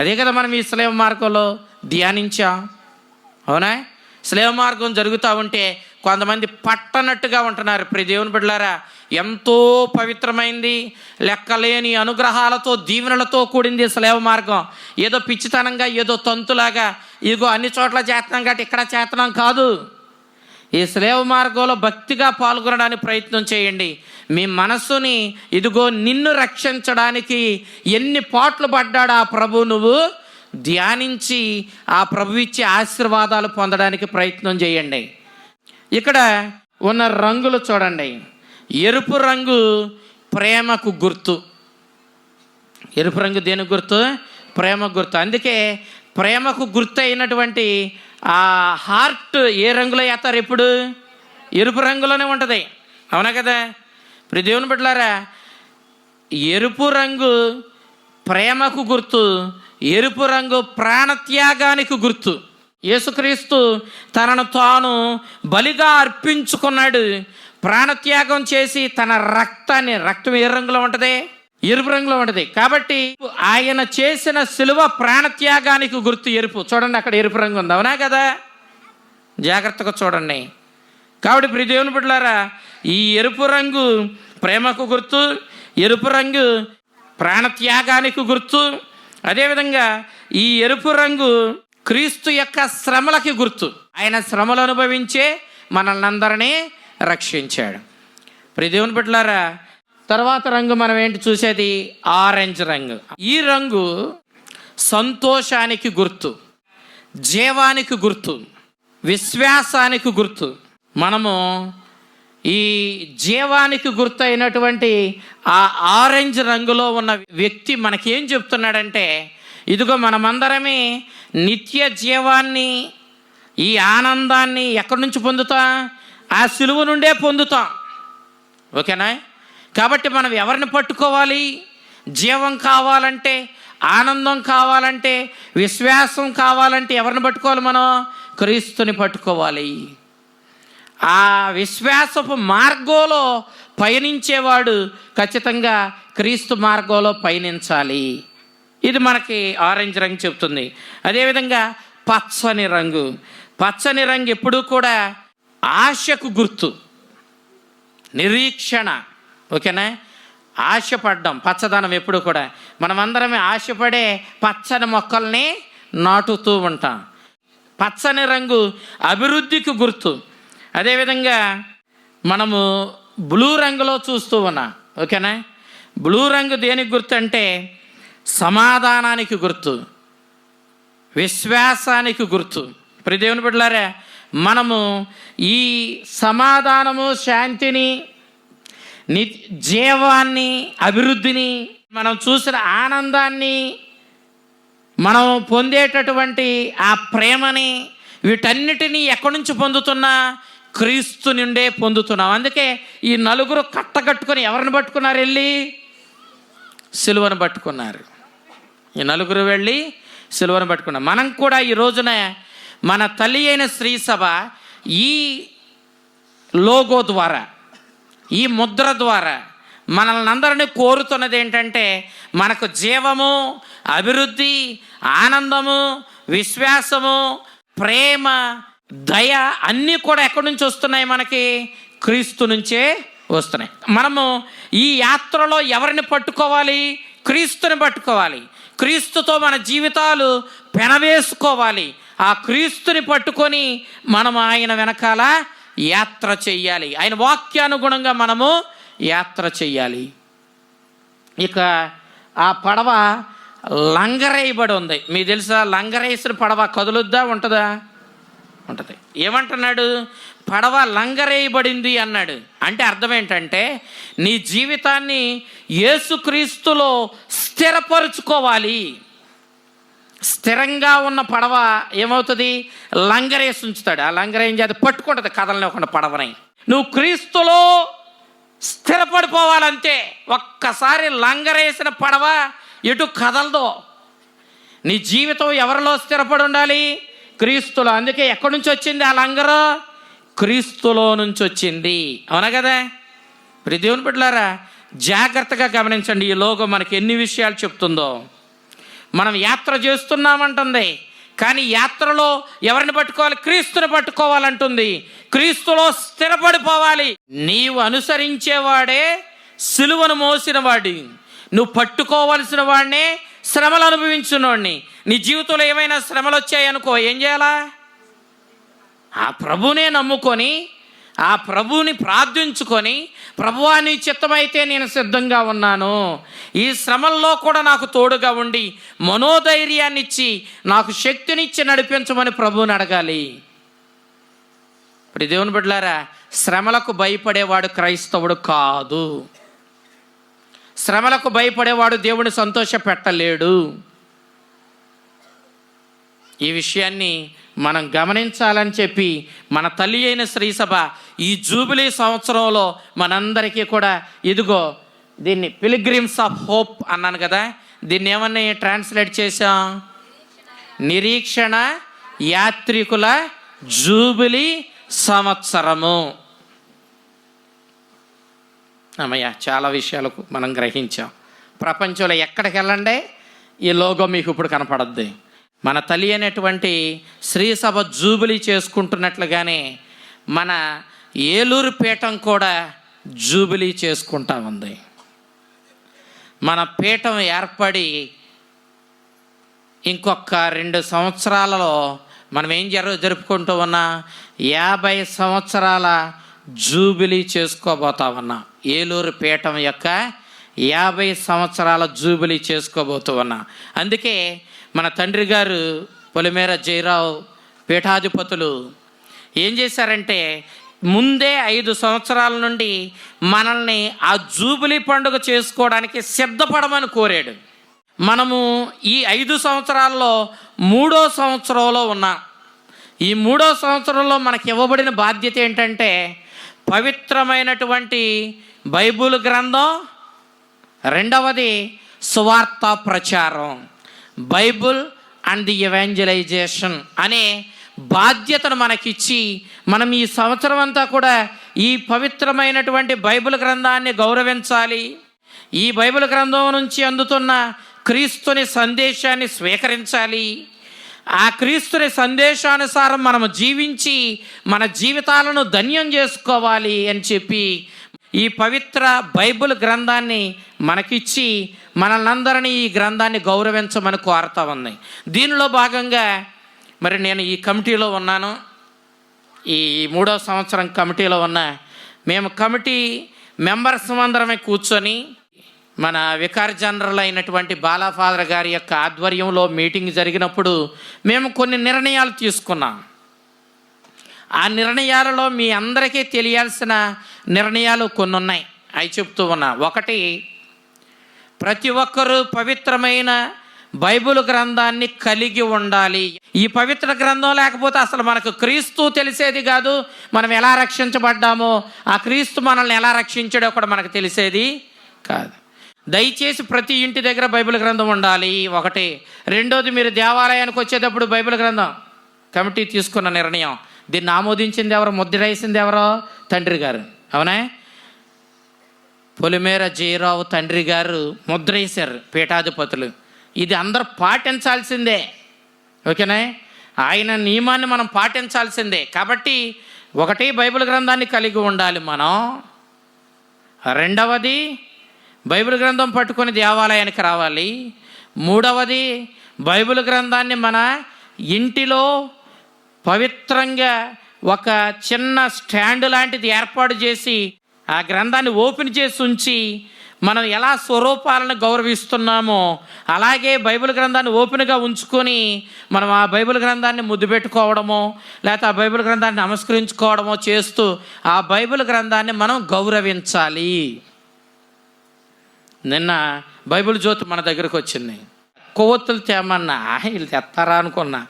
అదే కదా మనం ఈ స్లేవ మార్గంలో ధ్యానించాం, అవునా? స్లేవ మార్గం జరుగుతూ ఉంటే కొంతమంది పట్టనట్టుగా ఉంటున్నారు. ప్రియ దేవుని బిడ్డలారా, ఎంతో పవిత్రమైంది, లెక్కలేని అనుగ్రహాలతో, దీవెనలతో కూడింది స్లేవ మార్గం. ఏదో పిచ్చితనంగా, ఏదో తంతులాగా ఇదిగో అన్ని చోట్ల చేస్తున్నాం కాబట్టి ఇక్కడ చేస్తున్నాం కాదు. ఈ స్లేవ మార్గంలో భక్తిగా పాల్గొనడానికి ప్రయత్నం చేయండి. మీ మనస్సుని ఇదిగో నిన్ను రక్షించడానికి ఎన్ని పాట్లు పడ్డాడు ఆ ప్రభు, నువ్వు ధ్యానించి ఆ ప్రభు ఇచ్చే ఆశీర్వాదాలు పొందడానికి ప్రయత్నం చేయండి. ఇక్కడ ఉన్న రంగులు చూడండి. ఎరుపు రంగు ప్రేమకు గుర్తు. ఎరుపు రంగు దేనికి గుర్తు? ప్రేమ గుర్తు. అందుకే ప్రేమకు గుర్తు అయినటువంటి ఆ హార్ట్ ఏ రంగులో వేస్తారు? ఎప్పుడు ఎరుపు రంగులోనే ఉంటుంది. అవునా కదా? ఇప్పుడు దేవుని బిడ్డలారా, ఎరుపు రంగు ప్రేమకు గుర్తు, ఎరుపు రంగు ప్రాణత్యాగానికి గుర్తు. యేసుక్రీస్తు తనను తాను బలిగా అర్పించుకున్నాడు, ప్రాణత్యాగం చేసి తన రక్తాన్ని, రక్తం ఏ రంగులో ఉంటుంది? ఎరుపు రంగులో ఉంటుంది. కాబట్టి ఆయన చేసిన సిలువ ప్రాణత్యాగానికి గుర్తు ఎరుపు. చూడండి, అక్కడ ఎరుపు రంగు ఉంది, అవునా కదా? జాగ్రత్తగా చూడండి. కాబట్టి ప్రియ దేవుని బిడ్డలారా, ఈ ఎరుపు రంగు ప్రేమకు గుర్తు, ఎరుపు రంగు ప్రాణత్యాగానికి గుర్తు. అదేవిధంగా ఈ ఎరుపు రంగు క్రీస్తు యొక్క శ్రమలకి గుర్తు. ఆయన శ్రమలు అనుభవించే మనల్ని అందరినీ రక్షించాడు. ప్రియ దేవుని బిడ్డలారా, తర్వాత రంగు మనం ఏంటి చూసేది? ఆరెంజ్ రంగు. ఈ రంగు సంతోషానికి గుర్తు, జీవానికి గుర్తు, విశ్వాసానికి గుర్తు. మనము ఈ జీవానికి గుర్తు అయినటువంటి ఆ ఆరెంజ్ రంగులో ఉన్న వ్యక్తి మనకేం చెప్తున్నాడంటే, ఇదిగో మనమందరమే నిత్య జీవాన్ని, ఈ ఆనందాన్ని ఎక్కడి నుంచి పొందుతాం? ఆ సిలువ నుండే పొందుతాం. ఓకేనా? కాబట్టి మనం ఎవరిని పట్టుకోవాలి? జీవం కావాలంటే, ఆనందం కావాలంటే, విశ్వాసం కావాలంటే ఎవరిని పట్టుకోవాలి? మనం క్రీస్తుని పట్టుకోవాలి. ఆ విశ్వాసపు మార్గంలో పయనించేవాడు ఖచ్చితంగా క్రీస్తు మార్గంలో పయనించాలి. ఇది మనకి ఆరెంజ్ రంగు చెప్తుంది. అదేవిధంగా పచ్చని రంగు. పచ్చని రంగు ఎప్పుడూ కూడా ఆశకు గుర్తు, నిరీక్షణ. ఓకేనా? ఆశపడ్డం, పచ్చదనం. ఎప్పుడు కూడా మనమందరమే ఆశపడే పచ్చని మొక్కల్ని నాటుతూ ఉంటాం. పచ్చని రంగు అభివృద్ధికి గుర్తు. అదేవిధంగా మనము బ్లూ రంగులో చూస్తూ ఉన్నాం. ఓకేనా? బ్లూ రంగు దేనికి గుర్తు అంటే సమాధానానికి గుర్తు, విశ్వాసానికి గుర్తు. ప్రియ దేవుని బిడ్డలారా, మనము ఈ సమాధానము, శాంతిని, జీవాన్ని, అభివృద్ధిని, మనం చూసిన ఆనందాన్ని, మనం పొందేటటువంటి ఆ ప్రేమని, వీటన్నిటినీ ఎక్కడి నుంచి పొందుతున్నా? క్రీస్తు నుండే పొందుతున్నాం. అందుకే ఈ నలుగురు కట్టగట్టుకొని ఎవరిని పట్టుకున్నారు? వెళ్ళి సిలువను పట్టుకున్నారు. ఈ నలుగురు వెళ్ళి సిలువను పట్టుకున్నారు. మనం కూడా ఈ రోజున మన తల్లి అయిన శ్రీ సభ ఈ లోగో ద్వారా, ఈ ముద్ర ద్వారా మనల్ని అందరినీ కోరుతున్నది ఏంటంటే, మనకు జీవము, అభివృద్ధి, ఆనందము, విశ్వాసము, ప్రేమ, దయ అన్నీ కూడా ఎక్కడి నుంచి వస్తున్నాయి? మనకి క్రీస్తు నుంచే వస్తున్నాయి. మనము ఈ యాత్రలో ఎవరిని పట్టుకోవాలి? క్రీస్తుని పట్టుకోవాలి. క్రీస్తుతో మన జీవితాలు పెనవేసుకోవాలి. ఆ క్రీస్తుని పట్టుకొని మనం ఆయన వెనకాల యాత్ర చెయ్యాలి. ఆయన వాక్యానుగుణంగా మనము యాత్ర చెయ్యాలి. ఇక ఆ పడవ లంగరేయబడి ఉంది. మీకు తెలుసా? లంగరేసిన పడవ కదులుద్దా? ఉంటుందా? ఉంటుంది. ఏమంటున్నాడు? పడవ లంగరేయబడింది అన్నాడు. అంటే అర్థం ఏంటంటే, నీ జీవితాన్ని యేసుక్రీస్తులో స్థిరపరుచుకోవాలి. స్థిరంగా ఉన్న పడవ ఏమవుతుంది? లంగరేసి ఉంచుతాడు. ఆ లంగరేం చేత పట్టుకుంటుంది, కదలనివ్వకుండా పడవని. నువ్వు క్రీస్తులో స్థిరపడిపోవాలంతే. ఒక్కసారి లంగరేసిన పడవ ఎటు కదలదో. నీ జీవితం ఎవరిలో స్థిరపడి ఉండాలి? క్రీస్తులో. అందుకే ఎక్కడి నుంచి వచ్చింది ఆ లంగరు? క్రీస్తులో నుంచి వచ్చింది. అవునా కదా? ప్రియ దేవుని బిడ్డలారా, జాగ్రత్తగా గమనించండి. ఈ లోగో మనకి ఎన్ని విషయాలు చెప్తుందో. మనం యాత్ర చేస్తున్నామంటుంది, కానీ యాత్రలో ఎవరిని పట్టుకోవాలి? క్రీస్తుని పట్టుకోవాలంటుంది. క్రీస్తులో స్థిరపడిపోవాలి. నీవు అనుసరించేవాడే సిలువను మోసిన వాడి, నువ్వు పట్టుకోవలసిన వాడినే శ్రమలు అనుభవించున్నవాడిని. నీ జీవితంలో ఏమైనా శ్రమలు వచ్చాయనుకో, ఏం చేయాలా? ఆ ప్రభునే నమ్ముకొని, ఆ ప్రభువుని ప్రార్థించుకొని, ప్రభువా నీ చిత్తమైతే నేను సిద్ధంగా ఉన్నాను, ఈ శ్రమల్లో కూడా నాకు తోడుగా ఉండి మనోధైర్యాన్ని ఇచ్చి నాకు శక్తినిచ్చి నడిపించమని ప్రభువుని అడగాలి. ఇప్పుడు దేవుని బిడ్డలారా, శ్రమలకు భయపడేవాడు క్రైస్తవుడు కాదు. శ్రమలకు భయపడేవాడు దేవుని సంతోష పెట్టలేడు. ఈ విషయాన్ని మనం గమనించాలని చెప్పి మన తల్లి అయిన శ్రీసభ ఈ జూబిలీ సంవత్సరంలో మనందరికీ కూడా ఇదిగో దీన్ని పిలిగ్రిమ్స్ ఆఫ్ హోప్ అన్నాను కదా, దీన్ని ఏమని ట్రాన్స్లేట్ చేశాం? నిరీక్షణ యాత్రికుల జూబిలీ సంవత్సరము. అమ్మయ్య, చాలా విషయాలకు మనం గ్రహించాం. ప్రపంచంలో ఎక్కడికి వెళ్ళండి ఈ లోగో మీకు ఇప్పుడు కనపడద్ది. మన తల్లి అనేటువంటి శ్రీసభ జూబిలీ చేసుకుంటున్నట్లుగానే మన ఏలూరు పీఠం కూడా జూబిలీ చేసుకుంటా ఉంది. మన పీఠం ఏర్పడి ఇంకొక 2 సంవత్సరాలలో మనం ఏం జరుపుకుంటూ ఉన్నా 50 సంవత్సరాల జూబిలీ చేసుకోబోతా ఉన్నాం. ఏలూరు పీఠం యొక్క 50 సంవత్సరాల జూబిలీ చేసుకోబోతూ ఉన్నాం. అందుకే మన తండ్రి గారు పొలిమేర జయరావు పీఠాధిపతులు ఏం చేశారంటే ముందే 5 సంవత్సరాల నుండి మనల్ని ఆ జూబిలీ పండుగ చేసుకోవడానికి సిద్ధపడమని కోరాడు. మనము ఈ 5 సంవత్సరాల్లో 3వ సంవత్సరంలో ఉన్నాం. ఈ 3వ సంవత్సరంలో మనకి ఇవ్వబడిన బాధ్యత ఏంటంటే పవిత్రమైనటువంటి బైబిల్ గ్రంథం, రెండవది సువార్త ప్రచారం, బైబిల్ అండ్ ది ఎవాంజలైజేషన్ అనే బాధ్యతను మనకిచ్చి మనం ఈ సంవత్సరం అంతా కూడా ఈ పవిత్రమైనటువంటి బైబిల్ గ్రంథాన్ని గౌరవించాలి. ఈ బైబిల్ గ్రంథం నుంచి అందుతున్న క్రీస్తుని సందేశాన్ని స్వీకరించాలి. ఆ క్రీస్తుని సందేశానుసారం మనము జీవించి మన జీవితాలను ధన్యం చేసుకోవాలి అని చెప్పి ఈ పవిత్ర బైబిల్ గ్రంథాన్ని మనకిచ్చి మనల్నందరినీ ఈ గ్రంథాన్ని గౌరవించమని కోరుతా ఉంది. దీనిలో భాగంగా మరి నేను ఈ కమిటీలో ఉన్నాను. ఈ 3వ సంవత్సరం కమిటీలో ఉన్న మేము కమిటీ మెంబర్స్ అందరమే కూర్చొని మన వికార్ జనరల్ అయినటువంటి బాలా ఫాదర్ గారి యొక్క ఆధ్వర్యంలో మీటింగ్ జరిగినప్పుడు మేము కొన్ని నిర్ణయాలు తీసుకున్నాం. ఆ నిర్ణయాలలో మీ అందరికీ తెలియాల్సిన నిర్ణయాలు కొన్ని ఉన్నాయి, అవి చెప్తూ ఉన్నా. ఒకటి, ప్రతి ఒక్కరూ పవిత్రమైన బైబిల్ గ్రంథాన్ని కలిగి ఉండాలి. ఈ పవిత్ర గ్రంథం లేకపోతే అసలు మనకు క్రీస్తు తెలిసేది కాదు. మనం ఎలా రక్షించబడ్డామో, ఆ క్రీస్తు మనల్ని ఎలా రక్షించాడో కూడా మనకు తెలిసేది కాదు. దయచేసి ప్రతి ఇంటి దగ్గర బైబిల్ గ్రంథం ఉండాలి, ఒకటి. రెండోది, మీరు దేవాలయానికి వచ్చేటప్పుడు బైబిల్ గ్రంథం కమిటీ తీసుకున్న నిర్ణయం, దీన్ని ఆమోదించింది ఎవరు, ముద్రేసింది ఎవరో? తండ్రి గారు. అవునా? పొలిమేర జయరావు తండ్రి గారు ముద్రేశారు, పీఠాధిపతులు. ఇది అందరూ పాటించాల్సిందే, ఓకేనా? ఆయన నియమాన్ని మనం పాటించాల్సిందే. కాబట్టి ఒకటి, బైబిల్ గ్రంథాన్ని కలిగి ఉండాలి మనం. రెండవది, బైబిల్ గ్రంథం పట్టుకొని దేవాలయానికి రావాలి. మూడవది, బైబిల్ గ్రంథాన్ని మన ఇంటిలో పవిత్రంగా ఒక చిన్న స్టాండ్ లాంటిది ఏర్పాటు చేసి ఆ గ్రంథాన్ని ఓపెన్ చేసి ఉంచి మనం ఎలా స్వరూపాలను గౌరవిస్తున్నామో అలాగే బైబిల్ గ్రంథాన్ని ఓపెన్గా ఉంచుకొని మనం ఆ బైబిల్ గ్రంథాన్ని ముద్దు పెట్టుకోవడమో లేకపోతే ఆ బైబిల్ గ్రంథాన్ని నమస్కరించుకోవడమో చేస్తూ ఆ బైబిల్ గ్రంథాన్ని మనం గౌరవించాలి. నిన్న బైబిల్ జ్యోతి మన దగ్గరకు వచ్చింది. కొవ్వొత్తులు తేమన్నా వీళ్ళు తెస్తారా అనుకున్నా.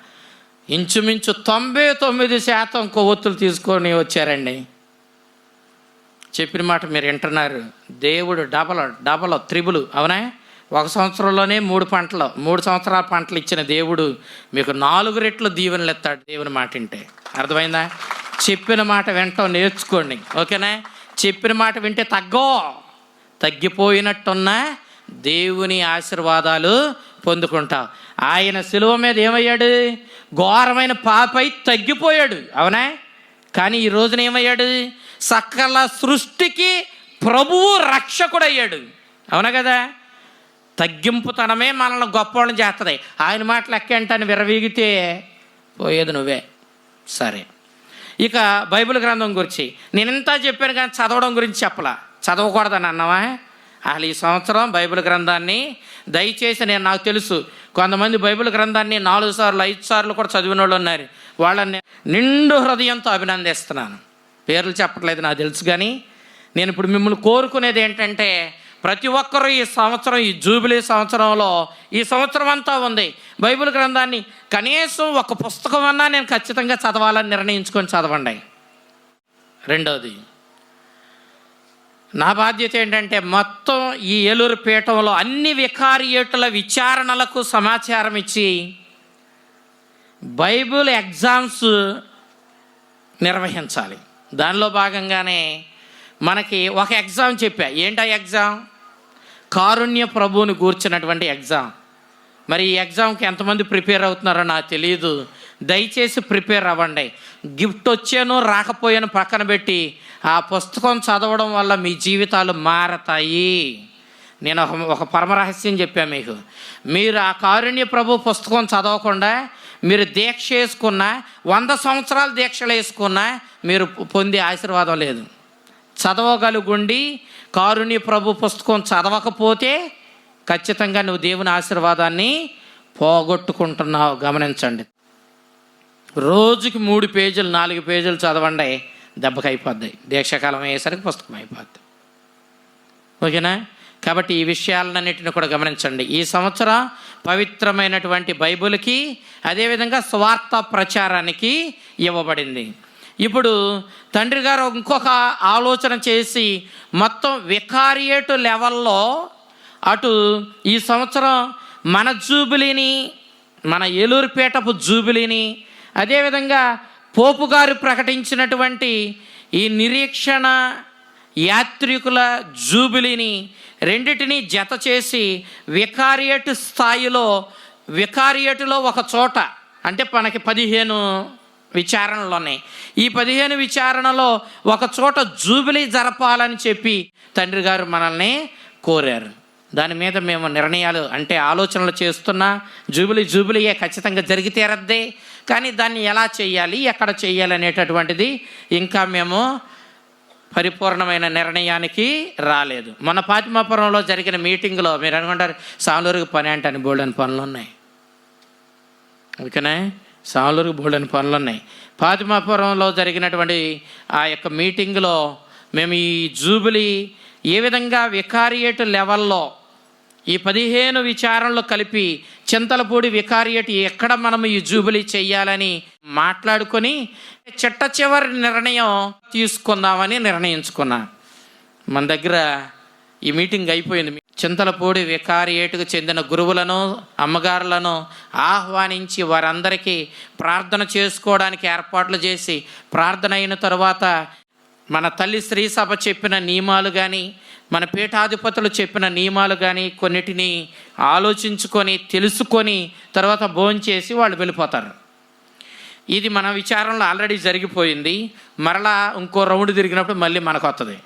ఇంచుమించు 99% కొవ్వొత్తులు తీసుకొని వచ్చారండి. చెప్పిన మాట మీరు వింటున్నారు. దేవుడు డబల్ త్రిబుల్, అవునా? 1 సంవత్సరంలోనే 3 సంవత్సరాల పంటలు ఇచ్చిన దేవుడు మీకు 4 రెట్లు దీవెనలు ఎత్తాడు. దేవుని మాట వింటే అర్థమైందా? చెప్పిన మాట వింటాం, నేర్చుకోండి, ఓకేనా? చెప్పిన మాట వింటే తగ్గిపోయినట్టున్న దేవుని ఆశీర్వాదాలు పొందుకుంటావు. ఆయన శిలువ మీద ఏమయ్యాడు? ఘోరమైన పాపై తగ్గిపోయాడు, అవునా? కానీ ఈ రోజున ఏమయ్యాడు? సకల సృష్టికి ప్రభువు రక్షకుడు అయ్యాడు, అవునా కదా? తగ్గింపుతనమే మనల్ని గొప్పవాళ్ళని చేస్తుంది. ఆయన మాటలు ఎక్కేంటని విరవీగితే పోయేది నువ్వే. సరే, ఇక బైబిల్ గ్రంథం గురించి నేను ఇంత చెప్పాను కానీ చదవడం గురించి చెప్పలా. చదవకూడదని అన్నావా? అసలు ఈ సంవత్సరం బైబిల్ గ్రంథాన్ని దయచేసి నాకు తెలుసు కొంతమంది బైబిల్ గ్రంథాన్ని 4 సార్లు 5 సార్లు కూడా చదివిన వాళ్ళు ఉన్నారు. వాళ్ళని నిండు హృదయంతో అభినందిస్తున్నాను. పేర్లు చెప్పట్లేదు నాకు తెలుసు, కానీ నేను ఇప్పుడు మిమ్మల్ని కోరుకునేది ఏంటంటే ప్రతి ఒక్కరూ ఈ సంవత్సరం, ఈ జూబిలీ సంవత్సరంలో, ఈ సంవత్సరం అంతా ఉంది, బైబిల్ గ్రంథాన్ని కనీసం ఒక పుస్తకం అన్నా నేను ఖచ్చితంగా చదవాలని నిర్ణయించుకొని చదవండి. రెండవది, నా బాధ్యత ఏంటంటే మొత్తం ఈ ఏలూరు పీఠంలో అన్ని వికారియేటుల విచారణలకు సమాచారం ఇచ్చి బైబిల్ ఎగ్జామ్స్ నిర్వహించాలి. దానిలో భాగంగానే మనకి ఒక ఎగ్జామ్ చెప్పా. ఏంటా ఎగ్జామ్? కారుణ్య ప్రభువుని గూర్చినటువంటి ఎగ్జామ్. మరి ఈ ఎగ్జామ్కి ఎంతమంది ప్రిపేర్ అవుతున్నారో నాకు తెలియదు. దయచేసి ప్రిపేర్ అవ్వండి. గిఫ్ట్ వచ్చాను రాకపోయాను పక్కన పెట్టి ఆ పుస్తకం చదవడం వల్ల మీ జీవితాలు మారతాయి. నేను ఒక పరమరహస్యం చెప్పాను మీకు. మీరు ఆ కారుణ్య ప్రభు పుస్తకం చదవకుండా మీరు దీక్ష వేసుకున్నా, 100 సంవత్సరాలు దీక్షలు వేసుకున్నా మీరు పొందే ఆశీర్వాదం లేదు. చదవగలుగుండి కారుణ్య ప్రభు పుస్తకం చదవకపోతే ఖచ్చితంగా నువ్వు దేవుని ఆశీర్వాదాన్ని పోగొట్టుకుంటున్నావు. గమనించండి. రోజుకి 3 పేజీలు 4 పేజీలు చదవండి, దెబ్బకి అయిపోద్ది. దీక్షాకాలం అయ్యేసరికి పుస్తకం అయిపోద్ది. ఓకేనా? కాబట్టి ఈ విషయాలన్నింటినీ కూడా గమనించండి. ఈ సంవత్సరం పవిత్రమైనటువంటి బైబిల్కి, అదేవిధంగా స్వార్థ ప్రచారానికి ఇవ్వబడింది. ఇప్పుడు తండ్రి గారు ఇంకొక ఆలోచన చేసి మొత్తం వికారియేట్ లెవెల్లో అటు ఈ సంవత్సరం మన జూబిలీని, మన ఏలూరుపేటపు జూబిలీని, అదేవిధంగా పోపు గారు ప్రకటించినటువంటి ఈ నిరీక్షణ యాత్రికుల జూబిలీని రెండిటిని జత చేసి వికారియేట్ స్థాయిలో, వికారియేటులో ఒక చోట, అంటే మనకి 15 విచారణలు ఉన్నాయి. ఈ 15 విచారణలో ఒక చోట జూబిలీ జరపాలని చెప్పి తండ్రి గారు మనల్ని కోరారు. దాని మీద మేము నిర్ణయాలు, అంటే ఆలోచనలు చేస్తున్నా. జూబిలీయే ఖచ్చితంగా జరిగి తీరద్దే, కానీ దాన్ని ఎలా చేయాలి, ఎక్కడ చేయాలి అనేటటువంటిది ఇంకా మేము పరిపూర్ణమైన నిర్ణయానికి రాలేదు. మన పాతిమాపురంలో జరిగిన మీటింగ్లో మీరు అనుకుంటారు సాలూరుకి పని అంటే బోల్డని పనులు ఉన్నాయి. ఓకేనా? సాలూరుకి బోల్డని పనులు ఉన్నాయి. పాతిమాపురంలో జరిగినటువంటి ఆ యొక్క మీటింగ్లో మేము ఈ జూబిలీ ఏ విధంగా వికారియేట్ లెవెల్లో ఈ 15 విచారణలు కలిపి చింతలపూడి వికారియేట్ ఎక్కడ మనం ఈ జూబిలీ చెయ్యాలని మాట్లాడుకొని చిట్ట చివరి నిర్ణయం తీసుకుందామని నిర్ణయించుకున్నా. మన దగ్గర ఈ మీటింగ్ అయిపోయింది. చింతలపూడి వికారియేటుకు చెందిన గురువులను, అమ్మగారులను ఆహ్వానించి వారందరికీ ప్రార్థన చేసుకోవడానికి ఏర్పాట్లు చేసి, ప్రార్థన అయిన తరువాత మన తల్లి శ్రీ సభ చెప్పిన నియమాలు కానీ, మన పీఠాధిపతులు చెప్పిన నియమాలు కానీ కొన్నిటిని ఆలోచించుకొని తెలుసుకొని తర్వాత భోంచేసి వాళ్ళు వెళ్ళిపోతారు. ఇది మన విచారణలో ఆల్రెడీ జరిగిపోయింది. మరలా ఇంకో రౌండ్ తిరిగినప్పుడు మళ్ళీ మనకు వస్తుంది.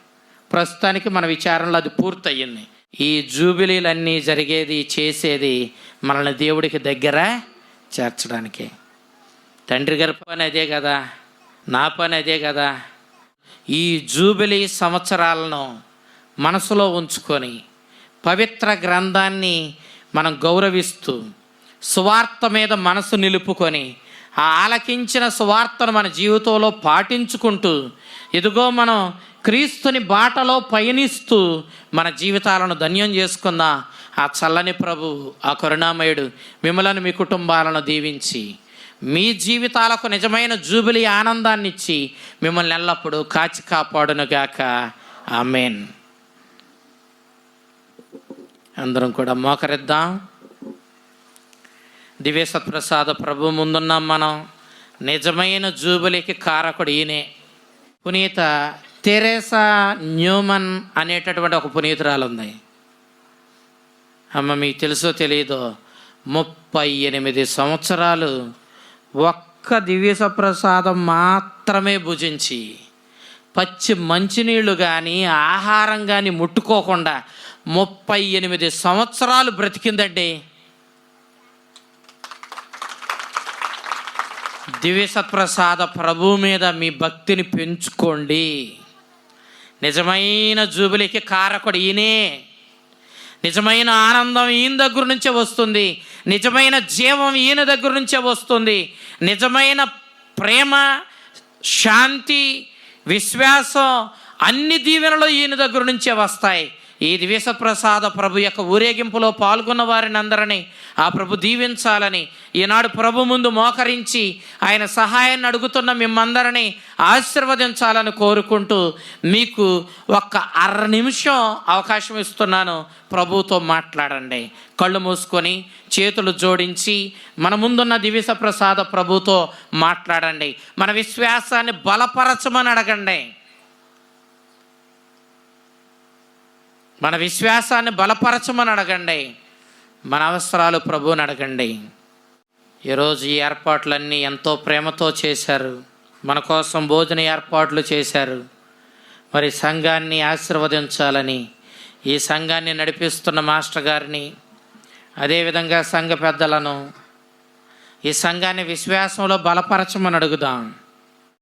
ప్రస్తుతానికి మన విచారణలో అది పూర్తయింది. ఈ జూబిలీలన్నీ జరిగేది, చేసేది మనల్ని దేవుడికి దగ్గర చేర్చడానికి. తండ్రి గారి పని అదే కదా, నా పని అదే కదా. ఈ జూబిలీ సంవత్సరాలను మనసులో ఉంచుకొని పవిత్ర గ్రంథాన్ని మనం గౌరవిస్తూ సువార్త మీద మనసు నిలుపుకొని ఆ ఆలకించిన సువార్తను మన జీవితంలో పాటించుకుంటూ ఇదిగో మనం క్రీస్తుని బాటలో పయనిస్తూ మన జీవితాలను ధన్యం చేసుకున్న ఆ చల్లని ప్రభు, ఆ కరుణామయుడు మిమ్మలను, మీ కుటుంబాలను దీవించి మీ జీవితాలకు నిజమైన జూబిలీ ఆనందాన్ని ఇచ్చి మిమ్మల్ని ఎల్లప్పుడూ కాచి కాపాడునుగాక. ఆమేన్. అందరం కూడా మోకరిద్దాం. దివ్య సత్ప్రసాద ప్రభు ముందున్నాం మనం. నిజమైన జూబిలీకి కారకుడు ఈయనే. పునీత తెరేసా న్యూమన్ అనేటటువంటి ఒక పునీతురాలు ఉంది. అమ్మ మీకు తెలుసో తెలియదో 38 సంవత్సరాలు ఒక్క దివ్య సప్రసాదం మాత్రమే భుజించి పచ్చి మంచినీళ్ళు కానీ ఆహారం కానీ ముట్టుకోకుండా 38 సంవత్సరాలు బ్రతికిందండి. దివ్య సత్ప్రసాద ప్రభు మీద మీ భక్తిని పెంచుకోండి. నిజమైన జూబిలీకి కారకుడు ఈయనే. నిజమైన ఆనందం ఈయన దగ్గర నుంచే వస్తుంది. నిజమైన జీవం ఈయన దగ్గర నుంచే వస్తుంది. నిజమైన ప్రేమ, శాంతి, విశ్వాసం అన్ని దీవెనలు ఈయన దగ్గర నుంచే వస్తాయి. ఈ దివ్య ప్రసాద ప్రభు యొక్క ఊరేగింపులో పాల్గొన్న వారిని అందరినీ ఆ ప్రభు దీవించాలని, ఈనాడు ప్రభు ముందు మోకరించి ఆయన సహాయాన్ని అడుగుతున్న మిమ్మందరినీ ఆశీర్వదించాలని కోరుకుంటూ మీకు ఒక్క అర నిమిషం అవకాశం ఇస్తున్నాను. ప్రభుతో మాట్లాడండి. కళ్ళు మూసుకొని చేతులు జోడించి మన ముందున్న దివ్య ప్రసాద ప్రభుతో మాట్లాడండి. మన విశ్వాసాన్ని బలపరచమని అడగండి. మన విశ్వాసాన్ని బలపరచమని అడగండి. మన అవసరాలు ప్రభువుని అడగండి. ఈరోజు ఈ ఏర్పాట్లన్నీ ఎంతో ప్రేమతో చేశారు. మన కోసం భోజన ఏర్పాట్లు చేశారు. మరి సంఘాన్ని ఆశీర్వదించాలని ఈ సంఘాన్ని నడిపిస్తున్న మాస్టర్ గారిని, అదేవిధంగా సంఘ పెద్దలను ఈ సంఘాన్ని విశ్వాసంలో బలపరచమని అడుగుదాం.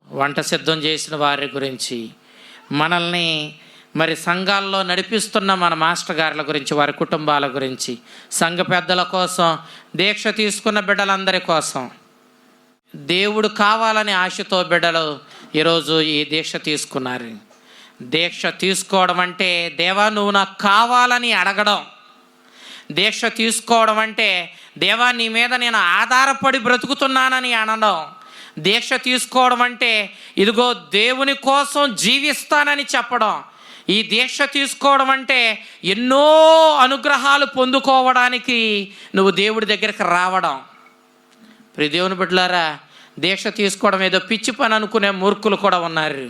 వంట సిద్ధం చేసిన వారి గురించి, మనల్ని మరి సంఘాల్లో నడిపిస్తున్న మన మాస్టర్ గారుల గురించి, వారి కుటుంబాల గురించి, సంఘ పెద్దల కోసం, దీక్ష తీసుకున్న బిడ్డలందరి కోసం, దేవుడు కావాలని ఆశతో బిడ్డలు ఈరోజు ఈ దీక్ష తీసుకున్నారు. దీక్ష తీసుకోవడం అంటే దేవా నువ్వు నాకు కావాలని అడగడం. దీక్ష తీసుకోవడం అంటే దేవా నీ మీద నేను ఆధారపడి బ్రతుకుతున్నానని అనడం. దీక్ష తీసుకోవడం అంటే ఇదిగో దేవుని కోసం జీవిస్తానని చెప్పడం. ఈ దీక్ష తీసుకోవడం అంటే ఎన్నో అనుగ్రహాలు పొందుకోవడానికి నువ్వు దేవుడి దగ్గరికి రావడం. ప్రియ దేవుని బిడ్డలారా, దీక్ష తీసుకోవడం ఏదో పిచ్చి పని అనుకునే మూర్ఖులు కూడా ఉన్నారు.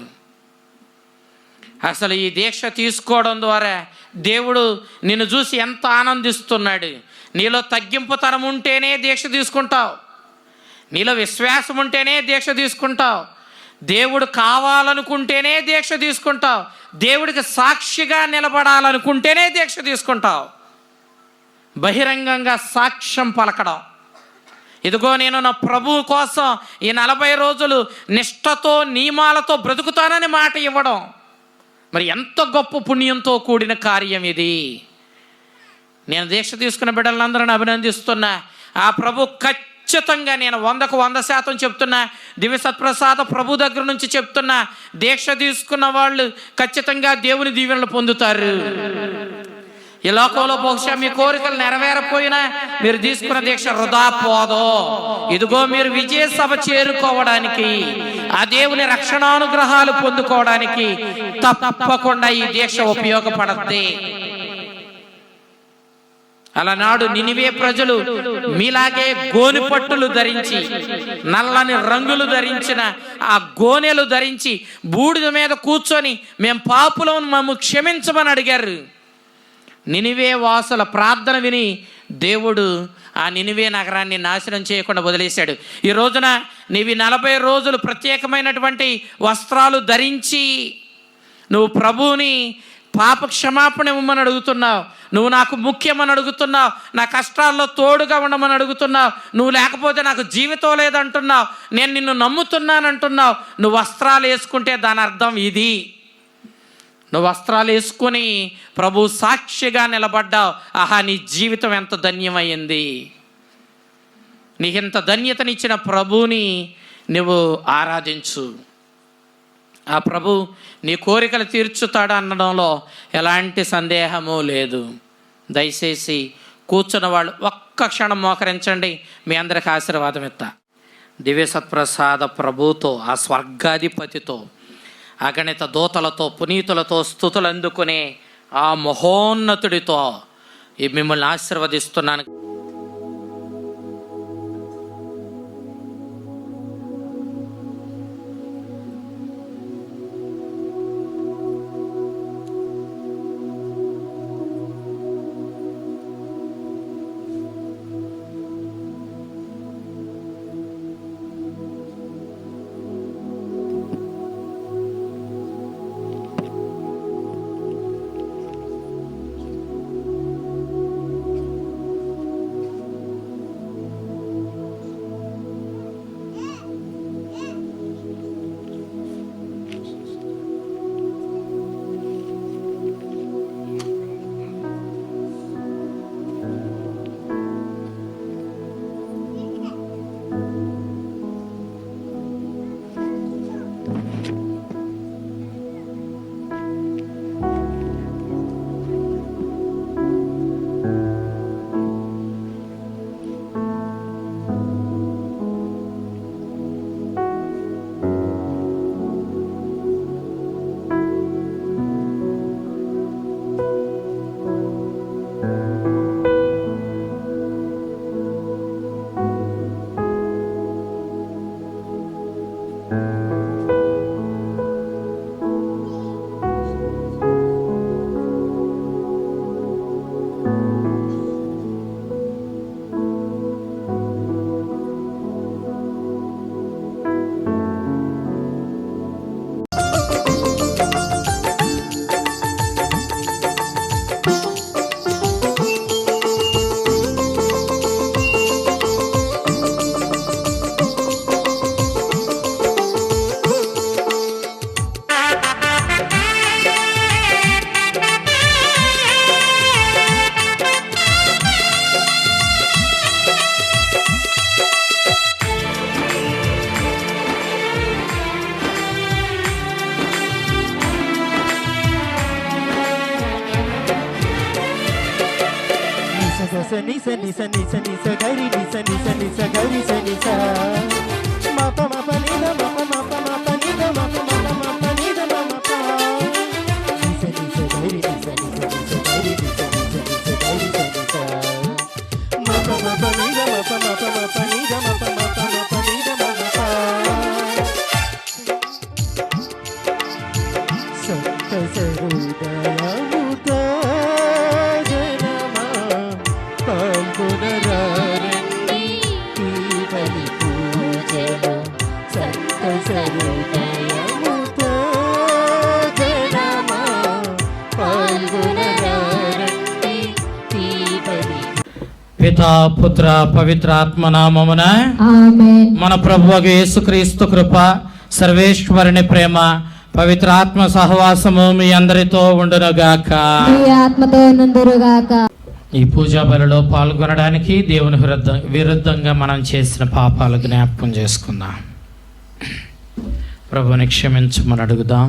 అసలు ఈ దీక్ష తీసుకోవడం ద్వారా దేవుడు నిన్ను చూసి ఎంత ఆనందిస్తున్నాడు. నీలో తగ్గింపుతనం ఉంటేనే దీక్ష తీసుకుంటావు. నీలో విశ్వాసం ఉంటేనే దీక్ష తీసుకుంటావు. దేవుడు కావాలనుకుంటేనే దీక్ష తీసుకుంటావు. దేవుడికి సాక్షిగా నిలబడాలనుకుంటేనే దీక్ష తీసుకుంటావు. బహిరంగంగా సాక్ష్యం పలకడం, ఇదిగో నేను నా ప్రభువు కోసం ఈ 40 రోజులు నిష్ఠతో నియమాలతో బ్రతుకుతానని మాట ఇవ్వడం, మరి ఎంత గొప్ప పుణ్యంతో కూడిన కార్యం ఇది. నేను దీక్ష తీసుకున్న బిడ్డలందరిని అభినందిస్తున్నా. ఆ ప్రభు ఖచ్చితంగా, నేను 100% చెప్తున్నా, దివ్య సత్ప్రసాద ప్రభు దగ్గర నుంచి చెప్తున్నా, దీక్ష తీసుకున్న వాళ్ళు ఖచ్చితంగా దేవుని దీవెనలు పొందుతారు. ఈ లోకంలో బహుశా మీ కోరికలు నెరవేరపోయినా మీరు తీసుకున్న దీక్ష వృధా పోదు. ఇదిగో మీరు విజయ సభ చేరుకోవడానికి, ఆ దేవుని రక్షణానుగ్రహాలు పొందుకోవడానికి తప్పకుండా ఈ దీక్ష ఉపయోగపడుతుంది. అలనాడు నినివే ప్రజలు మీలాగే గోనె పట్టులు ధరించి, నల్లని రంగులు ధరించిన ఆ గోనెలు ధరించి బూడిద మీద కూర్చొని మేము పాపులను మమ్ము క్షమించమని అడిగారు. నినివే వాసుల ప్రార్థన విని దేవుడు ఆ నినివే నగరాన్ని నాశనం చేయకుండా వదిలేశాడు. ఈ రోజున నీవి 40 రోజులు ప్రత్యేకమైనటువంటి వస్త్రాలు ధరించి నువ్వు ప్రభువుని పాప క్షమాపణ ఇవ్వమని అడుగుతున్నావు. నువ్వు నాకు ముఖ్యమని అడుగుతున్నావు. నా కష్టాల్లో తోడుగా ఉండమని అడుగుతున్నావు. నువ్వు లేకపోతే నాకు జీవితం లేదంటున్నావు. నేను నిన్ను నమ్ముతున్నానంటున్నావు. నువ్వు వస్త్రాలు వేసుకుంటే దాని అర్థం ఇది. నువ్వు వస్త్రాలు వేసుకొని ప్రభు సాక్షిగా నిలబడ్డావు. ఆహా, నీ జీవితం ఎంత ధన్యమైంది. నీకింత ధన్యతనిచ్చిన ప్రభువుని నువ్వు ఆరాధించు. ఆ ప్రభు నీ కోరికలు తీర్చుతాడు అనడంలో ఎలాంటి సందేహము లేదు. దయచేసి కూర్చున్న వాళ్ళు ఒక్క క్షణం మోకరించండి. మీ అందరికి ఆశీర్వాదం ఇస్తా. దివ్య సత్ప్రసాద ప్రభుతో, ఆ స్వర్గాధిపతితో, అగణిత దూతలతో, పునీతులతో స్తుతులు అందుకునే ఆ మహోన్నతుడితో మిమ్మల్ని ఆశీర్వదిస్తున్నాను. సని సని సని సగరి సని సని సగరి సని స మప మప నిద మప మప మప నిద మప మప మప నిద మప సని సగరి సని సని సగరి సని సని సగరి సని స మప మప నిద మప మప మప నిద మప మప మప నిద మప సత్త సరుదయముతో జనమా పాల్గొనరారండి ఈ బలి పూజలో సత్త సరుదయముతో జనమా పాల్గొనరారండి ఈ బలి. పితా పుత్ర పవిత్రాత్మ నామమున ఆమేన్. మన ప్రభువగు యేసుక్రీస్తు కృప, సర్వేశ్వరుని ప్రేమ, పవిత్రాత్మ సహవాసము మీ అందరితో ఉండునుగాక. మీ ఆత్మతో నుందురుగాక. ఈ పూజా బలిలో పాల్గొనడానికి దేవుని విరుద్ధంగా మనం చేసిన పాపాలు జ్ఞాపకం చేసుకుందాం. ప్రభుని క్షమించమని అడుగుదాం.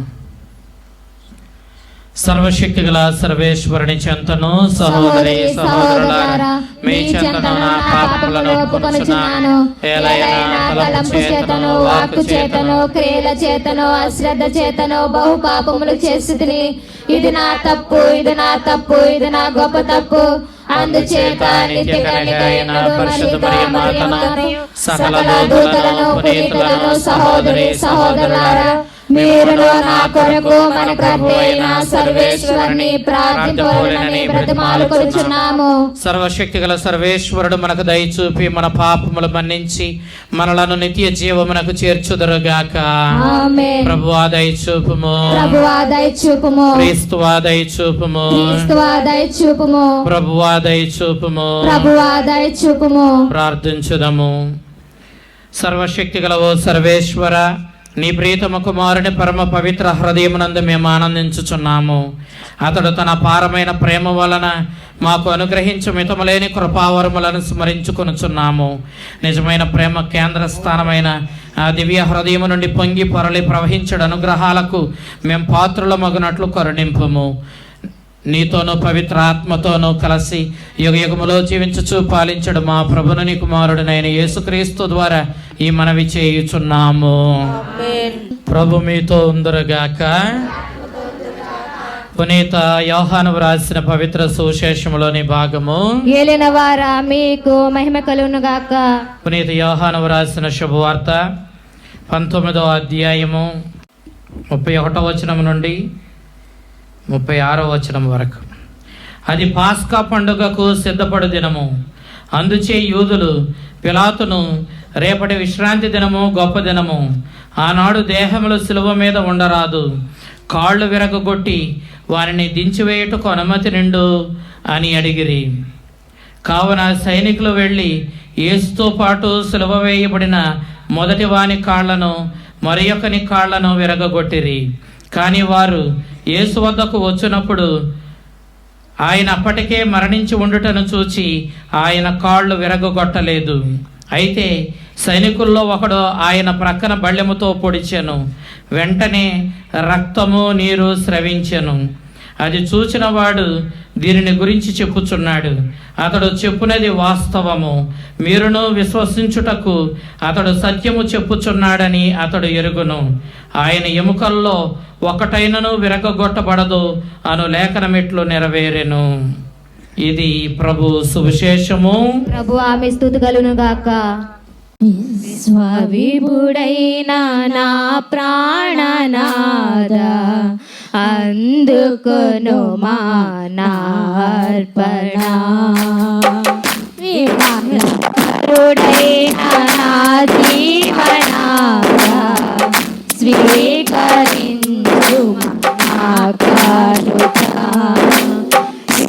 సర్వశక్తి గల సర్వేశ్వరుని చెంతను సహోదరి సహోదరులారా మీ చెంతను నా పాపములను ఒప్పుకొనుచున్నాను. ఏలైనా తలంపు చేతను, వాక్కు చేతను, క్రియల చేతను, అశ్రద్ధ చేతను బహు పాపములు చేసితిని. ఇది నా తప్పు, ఇది నా తప్పు, ఇది నా గొప్ప తప్పు. అందుచేత నిత్య కన్యకైన పరిశుద్ధ మరియమ్మను, సకల దూతలను, పునీతులను, సహోదరి సహోదరులారా మీరును నా కొరకు మన కర్త అయిన సర్వేశ్వరుని ప్రార్థింపవలెనని బ్రతిమాలుకొనుచున్నాము. సర్వశక్తి గల సర్వేశ్వరుడు మనకు దయ చూపి మన పాపములు మన్నించి మనలను నిత్య జీవమునకు చేర్చుదురుగాక. ఆమేన్. ప్రభువా దయ చూపుము, ప్రభువా దయ చూపుము. క్రీస్తువా దయ చూపుము, క్రీస్తువా దయ చూపుము. ప్రభువా దయ చూపుము, ప్రభువా దయ చూపుము. ప్రార్థించుదము. సర్వశక్తి గల ఓ సర్వేశ్వర, నీ ప్రీతమ కుమారుని పరమ పవిత్ర హృదయమునందు మేము ఆనందించుచున్నాము. అతడు తన పారమైన ప్రేమ వలన మాకు అనుగ్రహించు మితములేని కృపావరములను స్మరించుకొనుచున్నాము. నిజమైన ప్రేమ కేంద్ర స్థానమైన ఆ దివ్య హృదయము నుండి పొంగి పొరలి ప్రవహించడు అనుగ్రహాలకు మేము పాత్రులమగునట్లు కరుణింపుము. నీతోనూ పవిత్ర ఆత్మతోనూ కలిసి యుగయుగములో జీవించుచు పాలించడు మా ప్రభుని నీ కుమారుడునైన యేసుక్రీస్తు ద్వారా ఈ మనవి చేయుచున్నాము. ప్రభు మీతో ఉందురుగాక. పునీత యోహాను వ్రాసిన పవిత్ర సువిశేషములోని భాగము. ఏలిన వారా మీకు మహిమ కలుగునుగాక. పునీత యోహాను వ్రాసిన శుభవార్త 19వ అధ్యాయము 31వ వచనం నుండి 36వ వచనం వరకు. అది పాస్కా పండుగకు సిద్ధపడు దినము. అందుచే యూదులు పిలాతును రేపటి విశ్రాంతి దినము గొప్ప దినము, ఆనాడు దేహములు సిలువ మీద ఉండరాదు, కాళ్ళు విరగొట్టి వారిని దించివేయుటకు అనుమతి నిండు అని అడిగిరి. కావున సైనికులు వెళ్ళి యేసుతో పాటు సిలువ వేయబడిన మొదటి వాని కాళ్లను మరి ఒకని కాళ్లను విరగొట్టిరి. కానీ వారు యేసు వద్దకు వచ్చినప్పుడు ఆయన అప్పటికే మరణించి ఉండుటను చూచి ఆయన కాళ్ళు విరగొట్టలేదు. అయితే సైనికుల్లో ఒకడు ఆయన ప్రక్కన బళ్ళెముతో పొడిచెను. వెంటనే రక్తము నీరు స్రవించెను. అది చూచిన వాడు దీనిని గురించి చెప్పుచున్నాడు. అతడు చెప్పునది వాస్తవము, మీరును విశ్వసించుటకు అతడు సత్యము చెప్పుచున్నాడని అతడు ఎరుగును. ఆయన ఎముకల్లో ఒకటైనను విరగొట్టబడదు అను లేఖనమిట్లు నెరవేరెను. ఇది ప్రభు సువిశేషము. ప్రభు ఆమె స్తుతి కలుగునుగాక. విశ్వవిభుడైన నా ప్రాణనాద అందుకొను మానార్పణ. కరుడైన నా జీవనాద స్వీకరించు నా కానుక.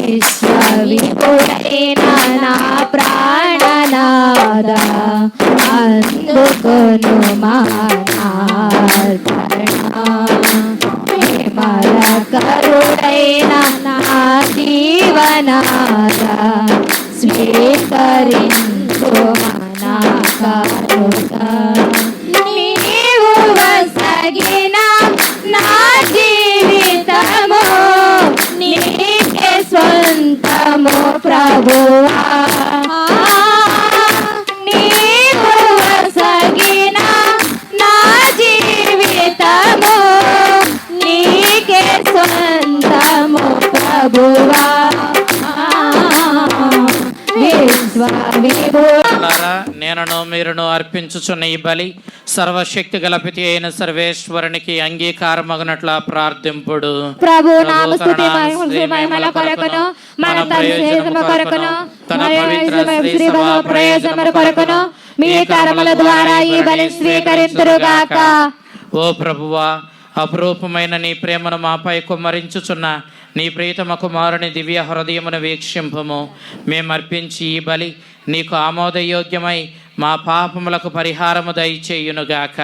విశ్వవిభుడైన నా ప్రాణనాద అందుకొను మానార్పణ. కరుడైన నా జీవనాద స్వీకరించు నా కానుక. నీవు వసగిన నా జీవితము నీకే స్వంతము ప్రభువా. ప్రభువా పిల్లలారా, నేనును మీరును అర్పించుచున్న ఈ బలి సర్వశక్తి గలపితి అయిన సర్వేశ్వరునికి అంగీకారమగునట్ల ప్రార్థింపుడు. ప్రభు నామస్తుతి మహిమల కొరకును మన ప్రయోజనము కొరకును తన పవిత్ర శ్రీ సభ ప్రయోజనము కొరకును మీ కర్మల ద్వారా ఈ బలి స్వీకరింతురుగాక. ఓ ప్రభువా, అపురూపమైన నీ ప్రేమను మాపై కుమ్మరించుచున్న నీ ప్రీతమ కుమారుని దివ్య హృదయమును వీక్షింపము. మేమర్పించి ఈ బలి నీకు ఆమోదయోగ్యమై మా పాపములకు పరిహారము దయచేయునుగాక.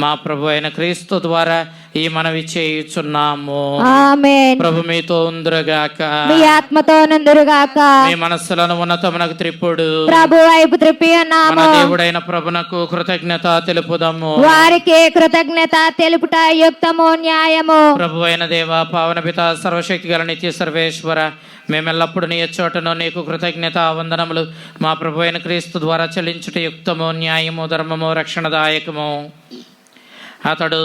మా ప్రభు అయిన క్రీస్తు ద్వారా ఈ మనవి చేయుచున్నాము. ఆమేన్. ప్రభు మీతో ఉందురుగాక, మీ ఆత్మతో నందురుగాక. మీ మనస్సులను ఉన్నతమునకు త్రిప్పుడు ప్రభు వైపు త్రిప్పి ఉన్నాము. మన దేవుడైన ప్రభునకు కృతజ్ఞత తెలుపుదము. వారికి కృతజ్ఞత తెలుపుట యుక్తము న్యాయము. ప్రభు అయిన దేవ, పావన పిత, సర్వశక్తి గల నిత్య సర్వేశ్వర, మేమెల్లప్పుడు నీ చోటను నీకు కృతజ్ఞత వందనములు మా ప్రభు అయిన క్రీస్తు ద్వారా చెల్లించుట యుక్తము, న్యాయము, ధర్మము, రక్షణదాయకము. అతడు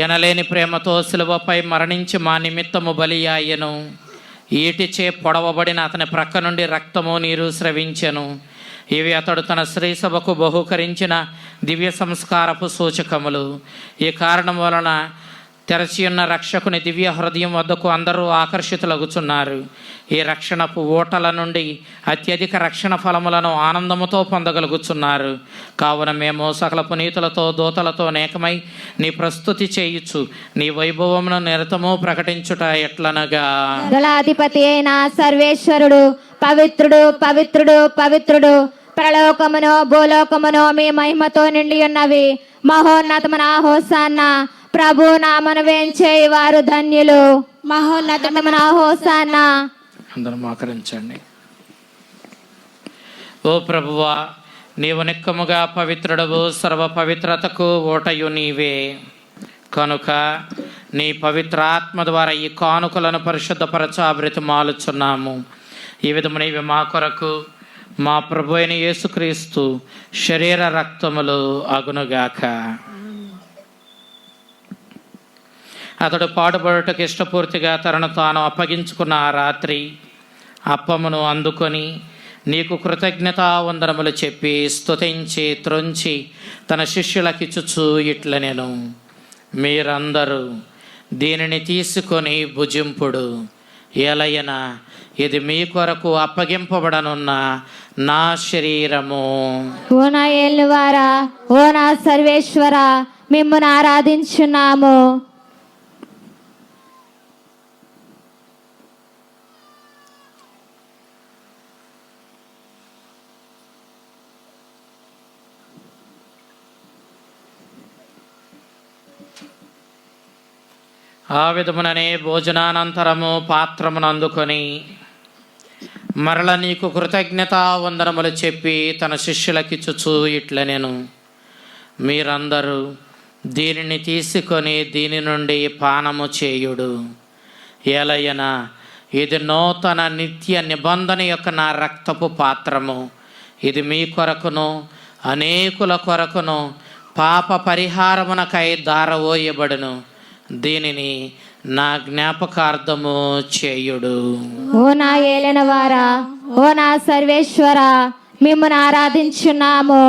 ఎనలేని ప్రేమతో శిలువపై మరణించి మా నిమిత్తము బలి అయ్యెను. ఈటిచే పొడవబడిన అతని ప్రక్క నుండి రక్తము నీరు స్రవించెను. ఇవి అతడు తన శ్రీ సభకు బహూకరించిన దివ్య సంస్కారపు సూచకములు. ఈ కారణం వలన తెరచి ఉన్న రక్షకుని దివ్య హృదయం వద్దకు అందరూ ఆకర్షితులగుచున్నారు. ఈ రక్షణపు ఓటల నుండి అత్యధిక రక్షణ ఫలములను ఆనందముతో పొందగలుగుచున్నారు. కావున మేము సకల పునీతులతో దూతలతో నేకమై నీ ప్రస్తుతి చేయుచు నీ వైభవమును నిరతము ప్రకటించుట ఎట్లనగా, దళాధిపతి అయిన సర్వేశ్వరుడు పవిత్రుడు పవిత్రుడు పవిత్రుడు, పరలోకమును భూలోకమును మీ మహిమతో నిండి ఉన్నవి. మహోన్నతమున హోసాన్న. ప్రభు నామను వేంచేయి వారు ధన్యులు. మహోన్నతమున హోసాన్న. అందరూ మోకరించండి. ఓ ప్రభువా, నీవు నిక్కముగా పవిత్రుడవు, సర్వ పవిత్రతకు ఓటయు నీవే. కనుక నీ పవిత్రాత్మ ద్వారా ఈ కానుకలను పరిశుద్ధపరచ బ్రతిమాలుచున్నాము. ఈ విధమున ఇవి మా కొరకు మా ప్రభు అయిన యేసుక్రీస్తు శరీర రక్తములు అగునుగాక. అతడు పాడుబడుటకు ఇష్టపూర్తిగా తనను తాను అప్పగించుకున్న ఆ రాత్రి అప్పమును అందుకొని నీకు కృతజ్ఞతా వందనములు చెప్పి స్తుతించి త్రొంచి తన శిష్యులకిచ్చుచు ఇట్లనెను, మీరందరూ దీనిని తీసుకొని భుజింపుడు. ఏలయన ఇది మీ కొరకు అప్పగింపబడనున్న నా శరీరము. ఓ నా ఏలువారా, ఓ నా సర్వేశ్వర, మిమ్మును ఆరాధించున్నాము. ఆ విధముననే భోజనానంతరము పాత్రమును అందుకొని మరల నీకు కృతజ్ఞతా వందనములు చెప్పి తన శిష్యులకిచ్చుచు ఇట్లనెను, మీరందరూ దీనిని తీసుకొని దీని నుండి పానము చేయుడు. ఏలయన ఇది నూతన నిత్య నిబంధన యొక్క నా రక్తపు పాత్రము. ఇది మీ కొరకును అనేకుల కొరకును పాప పరిహారమునకై దారవోయబడును. దీనిని నా జ్ఞాపకార్థము చేయుడు. ఓ నా ఏలిన వారా, ఓ నా సర్వేశ్వర, మిమ్మును ఆరాధించున్నాము.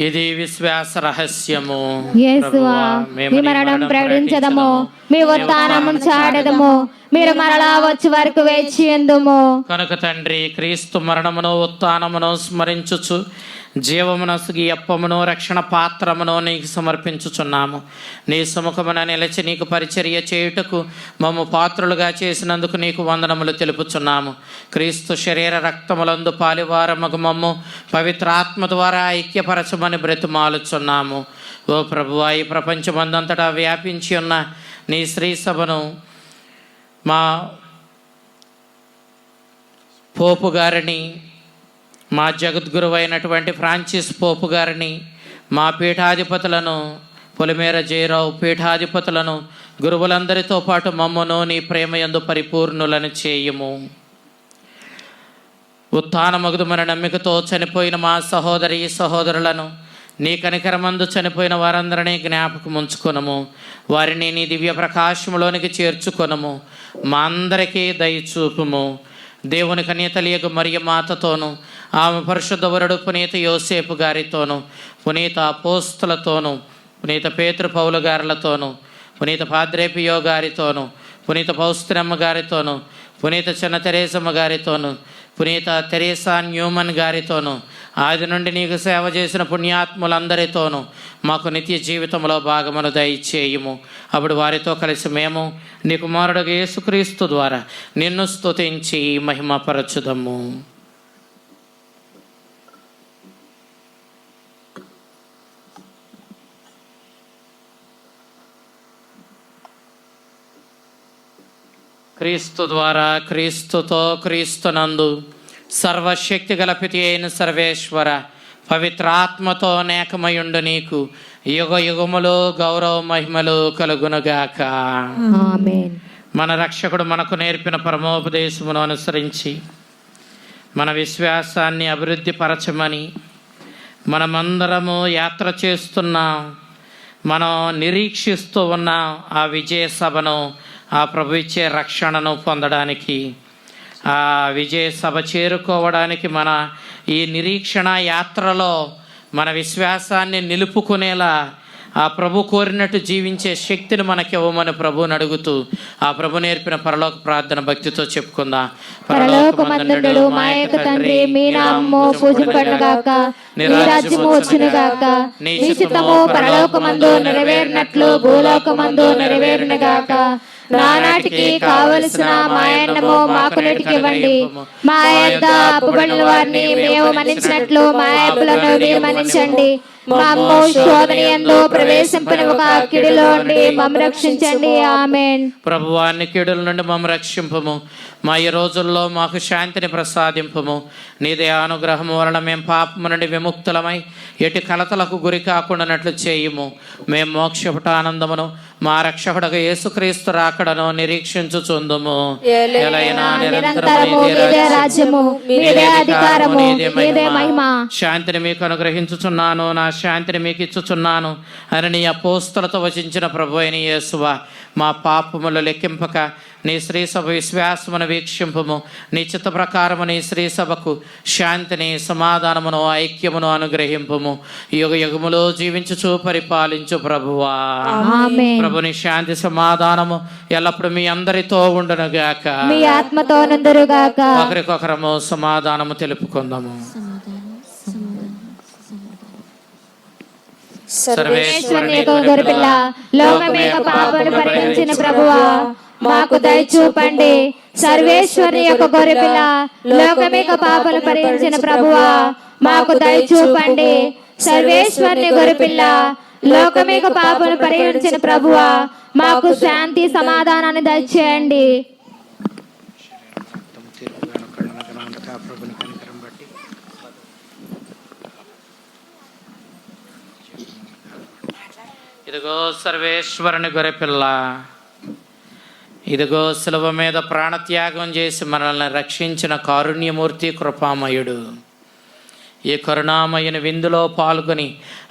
ఇది విశ్వాస రహస్యము. యేసువా, మీ మరణం ప్రకటించదము, మీ ఉత్థానము చాటెదము. మీరు మరలా వచ్చి వరకు వేచి ఉందుము. కనుక తండ్రి, క్రీస్తు మరణమును ఉత్థానమును స్మరించుచు జీవమునసుగి అప్పమును రక్షణ పాత్రమును నీకు సమర్పించుచున్నాము. నీ సుముఖమున నిలిచి నీకు పరిచర్య చేయుటకు మమ్ము పాత్రులుగా చేసినందుకు నీకు వందనములు తెలుపుచున్నాము. క్రీస్తు శరీర రక్తములందు పాలివారమగు మమ్ము పవిత్రాత్మ ద్వారా ఐక్యపరచమని బ్రతిమాలుచున్నాము. ఓ ప్రభువా, ఈ ప్రపంచమందంతటా వ్యాపించి ఉన్న నీ శ్రీ సభను మా పోపు గారిని, మా జగద్గురువు అయినటువంటి ఫ్రాన్సిస్ పోపు గారిని, మా పీఠాధిపతులను, పొలిమేర జయరావు పీఠాధిపతులను, గురువులందరితో పాటు మమ్మను నీ ప్రేమయందు పరిపూర్ణులను చేయుము. ఉత్థానమగుదుమని నమ్మికతో చనిపోయిన మా సహోదరి సహోదరులను నీ కనికరమందు చనిపోయిన వారందరినీ జ్ఞాపకం ఉంచుకొనము. వారిని నీ దివ్య ప్రకాశములోనికి చేర్చుకొనము. మా అందరికీ దయచూపుము. దేవుని కన్యతలియకు మరియ మాతతోను, ఆమె పరిశుద్ధ వరుడు పునీత యోసేపు గారితోను, పునీత అపోస్తలతోను, పునీత పేతురు పౌలు గారులతోను, పునీత పాద్రేపియో గారితోను, పునీత పౌస్తిరమ్మ గారితోను, పునీత చిన్న తెరేసమ్మ గారితోను, పునీత తెరేసా న్యూమన్ గారితోను, ఆది నుండి నీకు సేవ చేసిన పుణ్యాత్ములందరితోనూ మాకు నిత్య జీవితంలో భాగమును దయచేయుము. అప్పుడు వారితో కలిసి మేము నీ కుమారుడు యేసుక్రీస్తు ద్వారా నిన్ను స్తుతించి మహిమపరచుదము. క్రీస్తు ద్వారా, క్రీస్తుతో, క్రీస్తునందు సర్వశక్తి గల పితి అయిన సర్వేశ్వర పవిత్రాత్మతో నేకమయుండు నీకు యుగ యుగములు గౌరవ మహిమలు కలుగునుగాక. ఆమేన్. మన రక్షకుడు మనకు నేర్పిన పరమోపదేశమును అనుసరించి మన విశ్వాసాన్ని అభివృద్ధి పరచమని మనమందరము యాత్ర చేస్తున్నాం. మనం నిరీక్షిస్తూ ఉన్నాం ఆ విజయ సభను, ఆ ప్రభు ఇచ్చే రక్షణను పొందడానికి, ఆ విజయ సభ చేరుకోవడానికి మన ఈ నిరీక్షణ యాత్రలో మన విశ్వాసాన్ని నిలుపుకునేలా ఆ ప్రభు కోరినట్టు జీవించే శక్తిని మనకివ్వమని ప్రభువుని అడుగుతూ ఆ ప్రభు నేర్పిన పరలోక ప్రార్థన భక్తితో చెప్పుకుందాం. పరలోకమందుండు మా యొక్క తండ్రి, మీ నామము పూజింపబడుగాక, మీ రాజ్యము వచ్చునుగాక, నీ చిత్తము పరలోకమందు నెరవేరినట్లు భూలోకమందు నెరవేరునుగాక. నానాటికి కావలసిన మా అన్నము మాకు నేటికి ఇవ్వండి. మా యొద్ద అప్పుబడిన వారిని మేము మన్నించినట్లు మా అప్పులను మీరు మన్నించండి. మమ్ము శోధన యందు ప్రవేశింపనివ్వక కీడులో నుండి మమ్ము రక్షించండి. ఆమేన్. ప్రభువాన్ని కీడుల నుండి మమ్ము రక్షింపము. మా ఈ రోజుల్లో మాకు శాంతిని ప్రసాదింపము. నీదే అనుగ్రహం వలన మేము పాపము నుండి విముక్తులమై ఎటు కలతలకు గురి కాకుండానట్లు చేయుము. మేము మోక్షపుట ఆనందమును మా రక్షకుడకు యేసుక్రీస్తు రాకడను నిరీక్షించుచుందుము. శాంతిని మీకు అనుగ్రహించుచున్నాను, నా శాంతిని మీకు ఇచ్చుచున్నాను అని నీ అపోస్తలతో వచించిన ప్రభు అయిన యేసువా, మా పాపములు లెక్కింపక నీ శ్రీ సభ విశ్వాసమును వీక్షింపము. నీ చిత్త ప్రకారము నీ శ్రీ సభకు శాంతిని, సమాధానమును, ఐక్యమును అనుగ్రహింపము. యుగ యుగములో జీవించుచు పరిపాలించు ప్రభువా. ప్రభుని శాంతి సమాధానము ఎల్లప్పుడు మీ అందరితో ఉండునుగాక, మీ ఆత్మతో నుండునుగాక. ఒకరికొకరము సమాధానము తెలుపుకుందాము. సర్వేశ్వరుని గొర్రెపిల్ల, లోకమేక పాపములు పరిహరించిన ప్రభువా, మాకు దయ చూపండి. సర్వేశ్వరుని యొక్క గొర్రెపిల్ల, లోకమేక పాపములు పరిహరించిన ప్రభువా, మాకు దయ చూపండి. సర్వేశ్వరుని గొర్రెపిల్ల, లోకమేక పాపములు పరిహరించిన ప్రభువా, మాకు శాంతి సమాధానాన్ని దయచేయండి. ఇదిగో సర్వేశ్వరుని గొర్రెపిల్ల, ఇదిగో శిలువ మీద ప్రాణత్యాగం చేసి మనల్ని రక్షించిన కారుణ్యమూర్తి, కృపామయుడు. ఈ కరుణామయుని విందులో పాల్గొని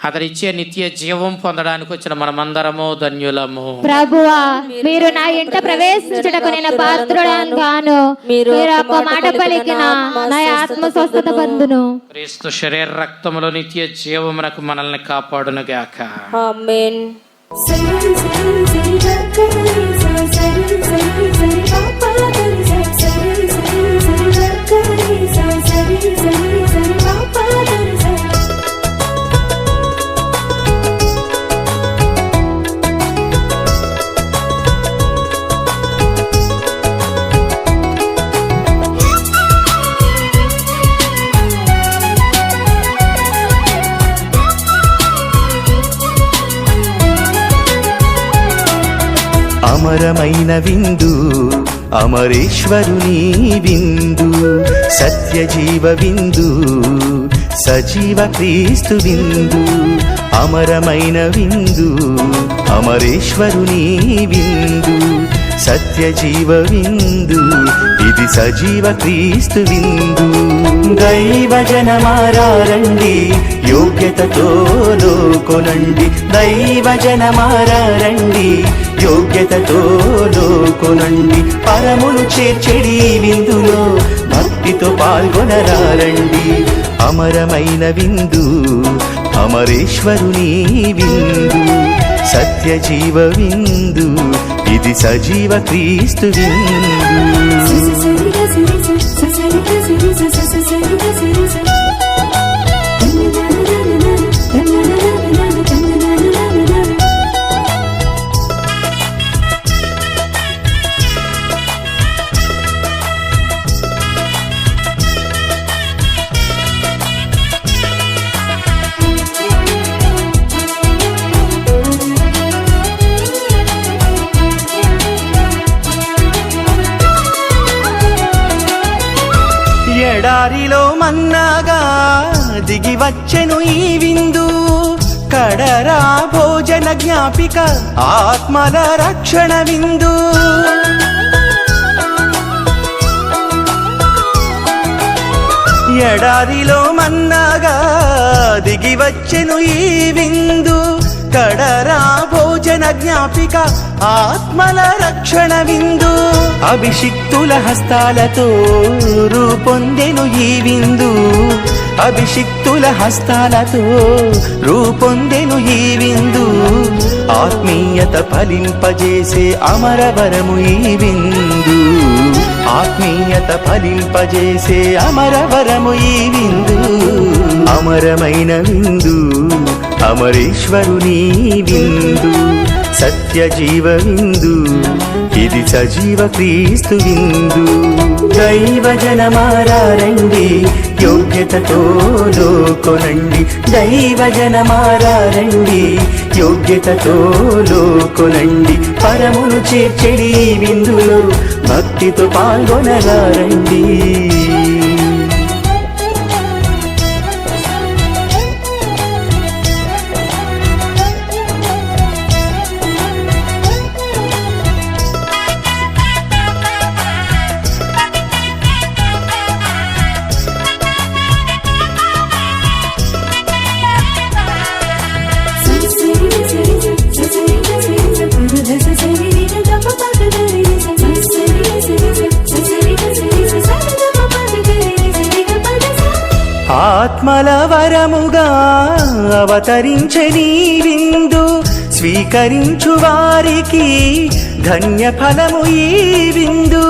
అతడిచ్చే నిత్య జీవం పొందడానికి వచ్చిన మనమందరము ధన్యులము. ప్రభువా, మీరు నా ఇంట ప్రవేశించుటకు నేను పాత్రుడను గాను. మీరు ఒక మాట పలికిన నా ఆత్మ స్వస్థత పొందును. క్రీస్తు శరీర రక్తములో నిత్య జీవమునకు మనల్ని కాపాడునుగాక. ఆమేన్. అమరమైన విందు, అమరేశ్వరుని విందు, సత్యజీవ విందు, సజీవ క్రీస్తు విందు. అమరమైన విందు, అమరేశ్వరుని విందు, సత్యజీవ విందు, ఇది సజీవ క్రీస్తు విందు. దైవజనమారండి యోగ్యతతో లోకొనండి దైవజనమారండి యోగ్యతతో లోకొనండి పరమును చేర్చెడి విందులో భక్తితో పాల్గొనరారండి అమరమైన విందు అమరేశ్వరుని విందు సత్య జీవ విందు ఇది సజీవ క్రీస్తు విందు ఎడారిలో మన్నాగా దిగి వచ్చెను ఈ విందు కడరా భోజన జ్ఞాపిక ఆత్మల రక్షణ విందు ఎడారిలో మన్నాగా దిగి వచ్చెను ఈ విందు కడరా భోజన జ్ఞాపిక ఆత్మల రక్షణ విందు అభిషిక్తుల హస్తాలతో రూపొందెను ఈ విందు అభిషిక్తుల హస్తాలతో రూపొందెను ఈ విందు ఆత్మీయత ఫలింపజేసే అమరవరము ఈ విందు ఆత్మీయత ఫలింపజేసే అమరవరము ఈ విందు అమరమైన విందు అమరేశ్వరుని విందు సత్య జీవ విందు ఇది సజీవ క్రీస్తు విందు దైవజనమారండి యోగ్యతతో లోకొనండి దైవజనమారండి యోగ్యతతో లోకొనండి పరమును చేర్చెడి విందులో భక్తితో పాల్గొనరారండి ఆత్మల వరముగా అవతరించని విందు స్వీకరించు వారికి ధన్య ఫలము ఈ విందు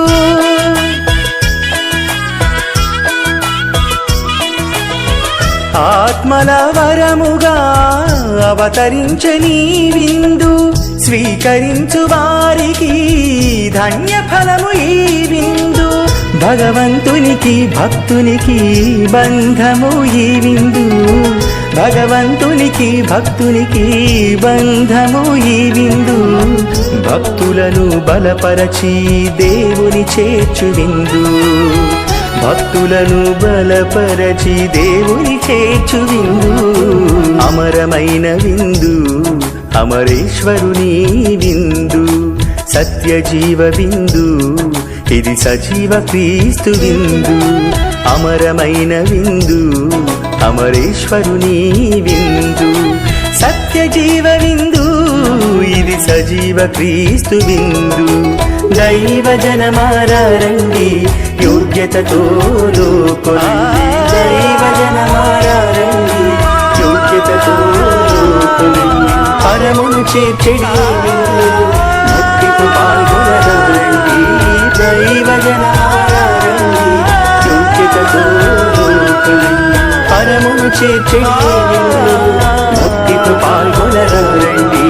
ఆత్మల వరముగా అవతరించని విందు స్వీకరించు వారికి ధన్య ఫలము ఈ విందు భగవంతునికి భక్తునికి బంధము ఈ విందు భగవంతునికి భక్తునికి బంధము ఈ విందు భక్తులను బలపరచి దేవుని చేర్చు విందు భక్తులను బలపరచి దేవుని చేర్చు విందు అమరమైన విందు అమరేశ్వరుని విందు సత్య జీవ విందు ఇది సజీవ క్రీస్తు విందు అమరమైన విందు అమరేశ్వరుని విందు సత్య జీవ విందు ఇది సజీవ క్రీస్తు విందు దైవజనమారండి యోగ్యతతో లోకొనండి దైవజనమారండి యోగ్యతతో లోకొనండి పరమును చేర్చెడి భక్తితో పాల్గొనరండి దైవజనమారండి యోగ్యతతో లోకొనండి పరమును చేర్చెడి భక్తితో పాల్గొనరండి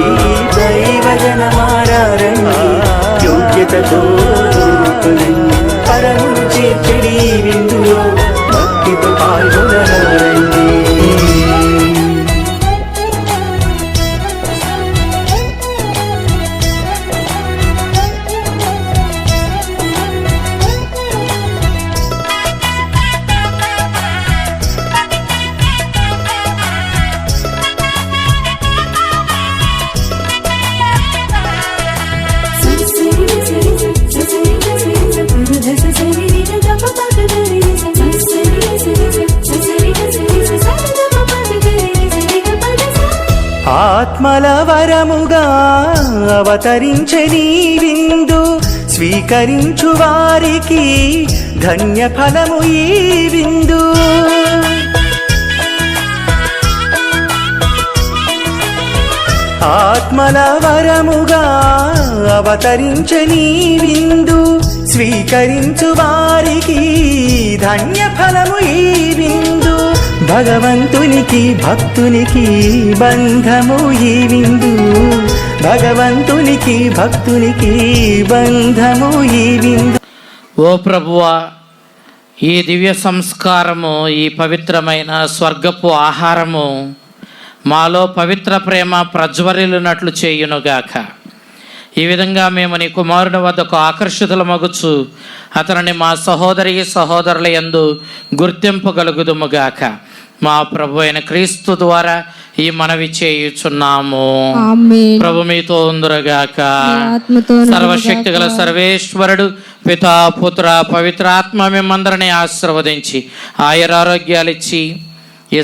దైవజనమారండి యోగ్యతతో లోకొనండి పరమును చేర్చెడి విందులో భక్తితో పాల్గొనరండి ఆత్మల వరముగా అవతరించని విందు స్వీకరించు వారికి ధన్య ఫలము ఈ విందు. ఆత్మల వరముగా అవతరించని విందు స్వీకరించు వారికి ధన్య ఫలము ఈ విందు. భగవంతునికి భక్తునికి బంధము ఈ విందు. భగవంతునికి భక్తునికి బంధము ఈ విందు. ఓ ప్రభువా, ఈ దివ్య సంస్కారము, ఈ పవిత్రమైన స్వర్గపు ఆహారము మాలో పవిత్ర ప్రేమ ప్రజ్వరిల్లునట్లు చేయునుగాక. ఈ విధంగా మేము నీ కుమారుని వద్దకు ఆకర్షితులమగుచు అతనిని మా సహోదరుల యందు గుర్తింపగలుగుదుముగాక. మా ప్రభు అయిన క్రీస్తు ద్వారా ఈ మనవి చేయుచున్నాము. ఆమేన్. ప్రభు మీతో ఉందురుగాక. మీ ఆత్మతోను సర్వశక్తి గల సర్వేశ్వరుడు పితా పుత్ర పవిత్రాత్మ మిమ్మందరినీ ఆశీర్వదించి ఆయురారోగ్యాలు ఇచ్చి ఈ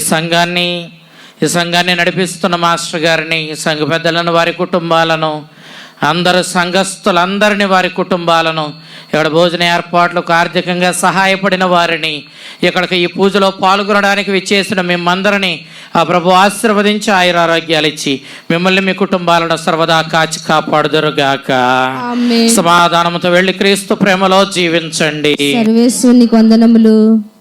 సంఘాన్ని నడిపిస్తున్న మాస్టర్ గారిని, ఈ సంఘ పెద్దలను, వారి కుటుంబాలను, అందరు సంఘస్థులందరినీ, వారి కుటుంబాలను, ఇక్కడ భోజన ఏర్పాట్లకు ఆర్థికంగా సహాయపడిన వారిని, ఇక్కడికి ఈ పూజలో పాల్గొనడానికి విచ్చేసిన మిమ్మందరినీ ఆ ప్రభు ఆశీర్వదించి ఆయురారోగ్యాలు ఇచ్చి మిమ్మల్ని మీ కుటుంబాలను సర్వదా కాచి కాపాడుదురుగాక. ఆమేన్. సమాధానంతో వెళ్ళి క్రీస్తు ప్రేమలో జీవించండి. సర్వేశ్వరునికి వందనములు.